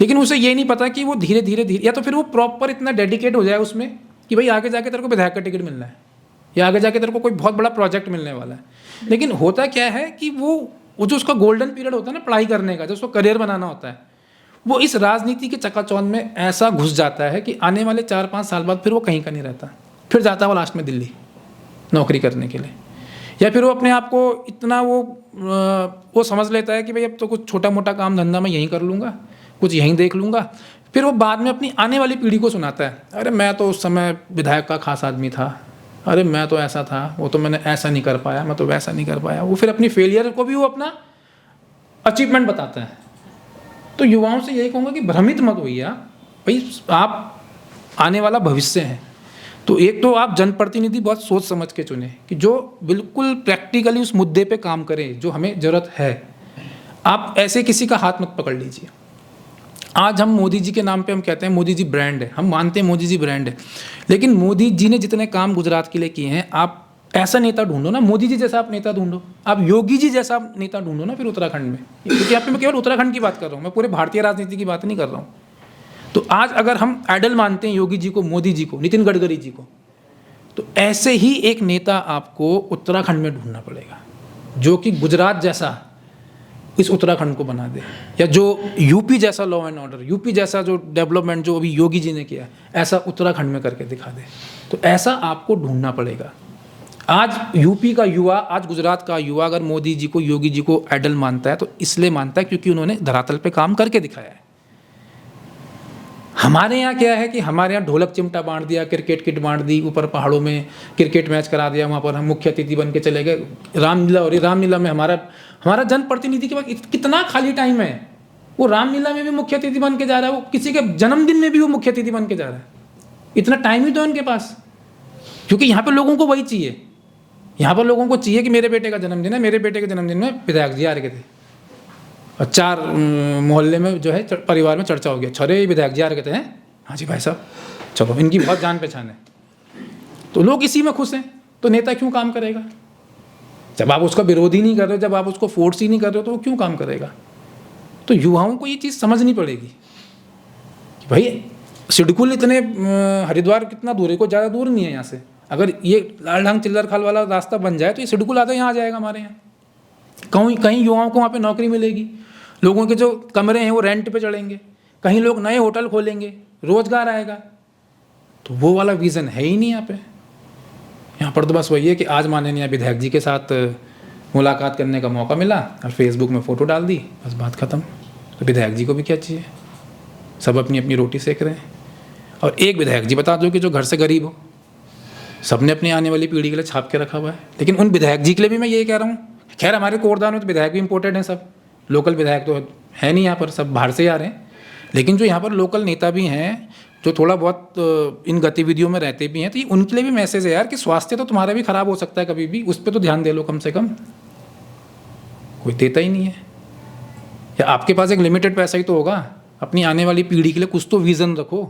लेकिन उसे ये नहीं पता कि वो धीरे धीरे या तो फिर वो प्रॉपर इतना डेडिकेट हो जाए उसमें कि भाई आगे जाके तेरे को विधायक का टिकट मिलना है या आगे जाके तेरे को कोई बहुत बड़ा प्रोजेक्ट मिलने वाला है। लेकिन होता क्या है कि वो जो उसका गोल्डन पीरियड होता है ना पढ़ाई करने का, जो उसको करियर बनाना होता है, वो इस राजनीति के चकाचौंध में ऐसा घुस जाता है कि आने वाले 4-5 साल बाद फिर वो कहीं का नहीं रहता। फिर जाता है वो लास्ट में दिल्ली नौकरी करने के लिए, या फिर वो अपने आप को इतना वो समझ लेता है कि भाई अब तो कुछ छोटा मोटा काम धंधा मैं यहीं कर लूँगा, कुछ यहीं देख लूँगा। फिर वो बाद में अपनी आने वाली पीढ़ी को सुनाता है, अरे मैं तो उस समय विधायक का खास आदमी था, अरे मैं तो ऐसा था, वो तो मैंने ऐसा नहीं कर पाया, मैं तो वैसा नहीं कर पाया। वो फिर अपनी फेलियर को भी वो अपना अचीवमेंट बताता है। तो युवाओं से यही कहूँगा कि भ्रमित मत होइए भाई, आप आने वाला भविष्य हैं। तो एक तो आप जनप्रतिनिधि बहुत सोच समझ के चुने कि जो बिल्कुल प्रैक्टिकली उस मुद्दे पे काम करे जो हमें ज़रूरत है। आप ऐसे किसी का हाथ मत पकड़ लीजिए। आज हम मोदी जी के नाम पे हम कहते हैं मोदी जी ब्रांड है, हम मानते हैं मोदी जी ब्रांड है, लेकिन मोदी जी ने जितने काम गुजरात के लिए किए हैं, आप ऐसा नेता ढूंढो ना, मोदी जी जैसा आप नेता ढूंढो, आप योगी जी जैसा आप नेता ढूंढो ना फिर उत्तराखंड में, क्योंकि यहाँ पे मैं केवल उत्तराखंड की बात कर रहा हूँ, मैं पूरे भारतीय राजनीति की बात नहीं कर रहा हूँ। तो आज अगर हम आइडल मानते हैं योगी जी को, मोदी जी को, नितिन गडकरी जी को, तो ऐसे ही एक नेता आपको उत्तराखंड में ढूंढना पड़ेगा जो कि गुजरात जैसा इस उत्तराखंड को बना दे, या जो यूपी जैसा लॉ एंड ऑर्डर, यूपी जैसा जो डेवलपमेंट जो अभी योगी जी ने किया ऐसा उत्तराखंड में करके दिखा दे। तो ऐसा आपको ढूंढना पड़ेगा। आज यूपी का युवा, आज गुजरात का युवा अगर मोदी जी को, योगी जी को आइडल मानता है तो इसलिए मानता है क्योंकि उन्होंने धरातल पे काम करके दिखाया है। हमारे यहाँ क्या है कि हमारे यहाँ ढोलक चिमटा बांट दिया, क्रिकेट किट बांट दी, ऊपर पहाड़ों में क्रिकेट मैच करा दिया, वहाँ पर हम मुख्य अतिथि बन के चले गए, रामलीला हो रही, रामलीला में हमारा जनप्रतिनिधि के पास कितना खाली टाइम है, वो रामलीला में भी मुख्य अतिथि बन के जा रहा है, वो किसी के जन्मदिन में भी वो मुख्य अतिथि बन के जा रहा है। इतना टाइम ही तो है उनके पास, क्योंकि यहाँ पर लोगों को वही चाहिए। यहाँ पर लोगों को चाहिए कि मेरे बेटे का जन्मदिन है, मेरे बेटे के जन्मदिन में विधायक जी आ रहे थे और 4 मोहल्ले में जो है परिवार में चर्चा हो गया, अरे विधायक जी आ रहे थे, हाँ जी भाई साहब, चलो इनकी बहुत जान पहचान है। तो लोग इसी में खुश हैं, तो नेता क्यों काम करेगा? जब आप उसका विरोध ही नहीं कर रहे हो, जब आप उसको फोर्स ही नहीं कर रहे हो, तो वो क्यों काम करेगा? तो युवाओं को ये चीज़ समझनी पड़ेगी कि भाई सिडकुल इतने हरिद्वार कितना दूर है, कोई ज़्यादा दूर नहीं है यहाँ से। अगर ये लालढांग चिल्लर खाल वाला रास्ता बन जाए तो ये सिडकुल आधा यहाँ आ जाएगा हमारे यहाँ। कहीं युवाओं को वहाँ पे नौकरी मिलेगी, लोगों के जो कमरे हैं वो रेंट पे चढ़ेंगे, कहीं लोग नए होटल खोलेंगे, रोजगार आएगा। तो वो वाला विज़न है ही नहीं यहाँ पे। यहाँ पर तो बस वही है कि आज माननीय विधायक जी के साथ मुलाकात करने का मौका मिला और फेसबुक में फ़ोटो डाल दी, बस बात ख़त्म। तो विधायक जी को भी क्या चाहिए? सब अपनी अपनी रोटी सेक रहे हैं। और एक विधायक जी बता दो कि जो घर से गरीब हो, सबने अपनी आने वाली पीढ़ी के लिए छाप के रखा हुआ है। लेकिन उन विधायक जी के लिए भी मैं यही कह रहा हूँ, खैर हमारे कोटद्वार में तो विधायक भी इम्पोर्टेड हैं, सब लोकल विधायक तो है नहीं यहाँ पर, सब बाहर से आ रहे हैं। लेकिन जो यहाँ पर लोकल नेता भी हैं, जो थोड़ा बहुत इन गतिविधियों में रहते भी हैं, तो ये उनके लिए भी मैसेज है यार कि स्वास्थ्य तो तुम्हारा भी खराब हो सकता है कभी भी, उस पर तो ध्यान दे लो कम से कम। कोई देता ही नहीं है, या आपके पास एक लिमिटेड पैसा ही तो होगा। अपनी आने वाली पीढ़ी के लिए कुछ तो विज़न रखो,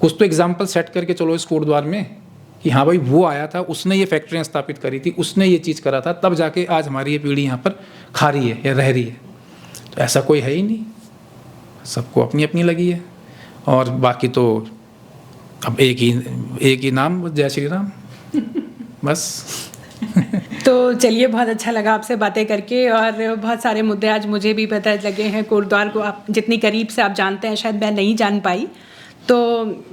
कुछ तो एग्जाम्पल सेट करके चलो इस कोटद्वार में कि हाँ भाई वो आया था, उसने ये फैक्ट्रियाँ स्थापित करी थी, उसने ये चीज़ करा था, तब जाके आज हमारी ये पीढ़ी यहाँ पर खा रही है या रह रही है। तो ऐसा कोई है ही नहीं, सबको अपनी अपनी लगी है। और बाकी तो अब एक ही नाम, जय श्री राम बस। तो चलिए, बहुत अच्छा लगा आपसे बातें करके, और बहुत सारे मुद्दे आज मुझे भी पता लगे हैं। कोटद्वार को आप जितनी करीब से आप जानते हैं, शायद मैं नहीं जान पाई। तो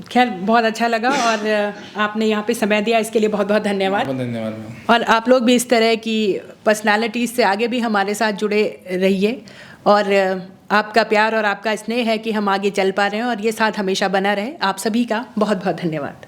खैर बहुत अच्छा लगा, और आपने यहाँ पे समय दिया, इसके लिए बहुत बहुत धन्यवाद। धन्यवाद। और आप लोग भी इस तरह की पर्सनालिटीज़ से आगे भी हमारे साथ जुड़े रहिए, और आपका प्यार और आपका स्नेह है कि हम आगे चल पा रहे हैं, और ये साथ हमेशा बना रहे। आप सभी का बहुत बहुत धन्यवाद।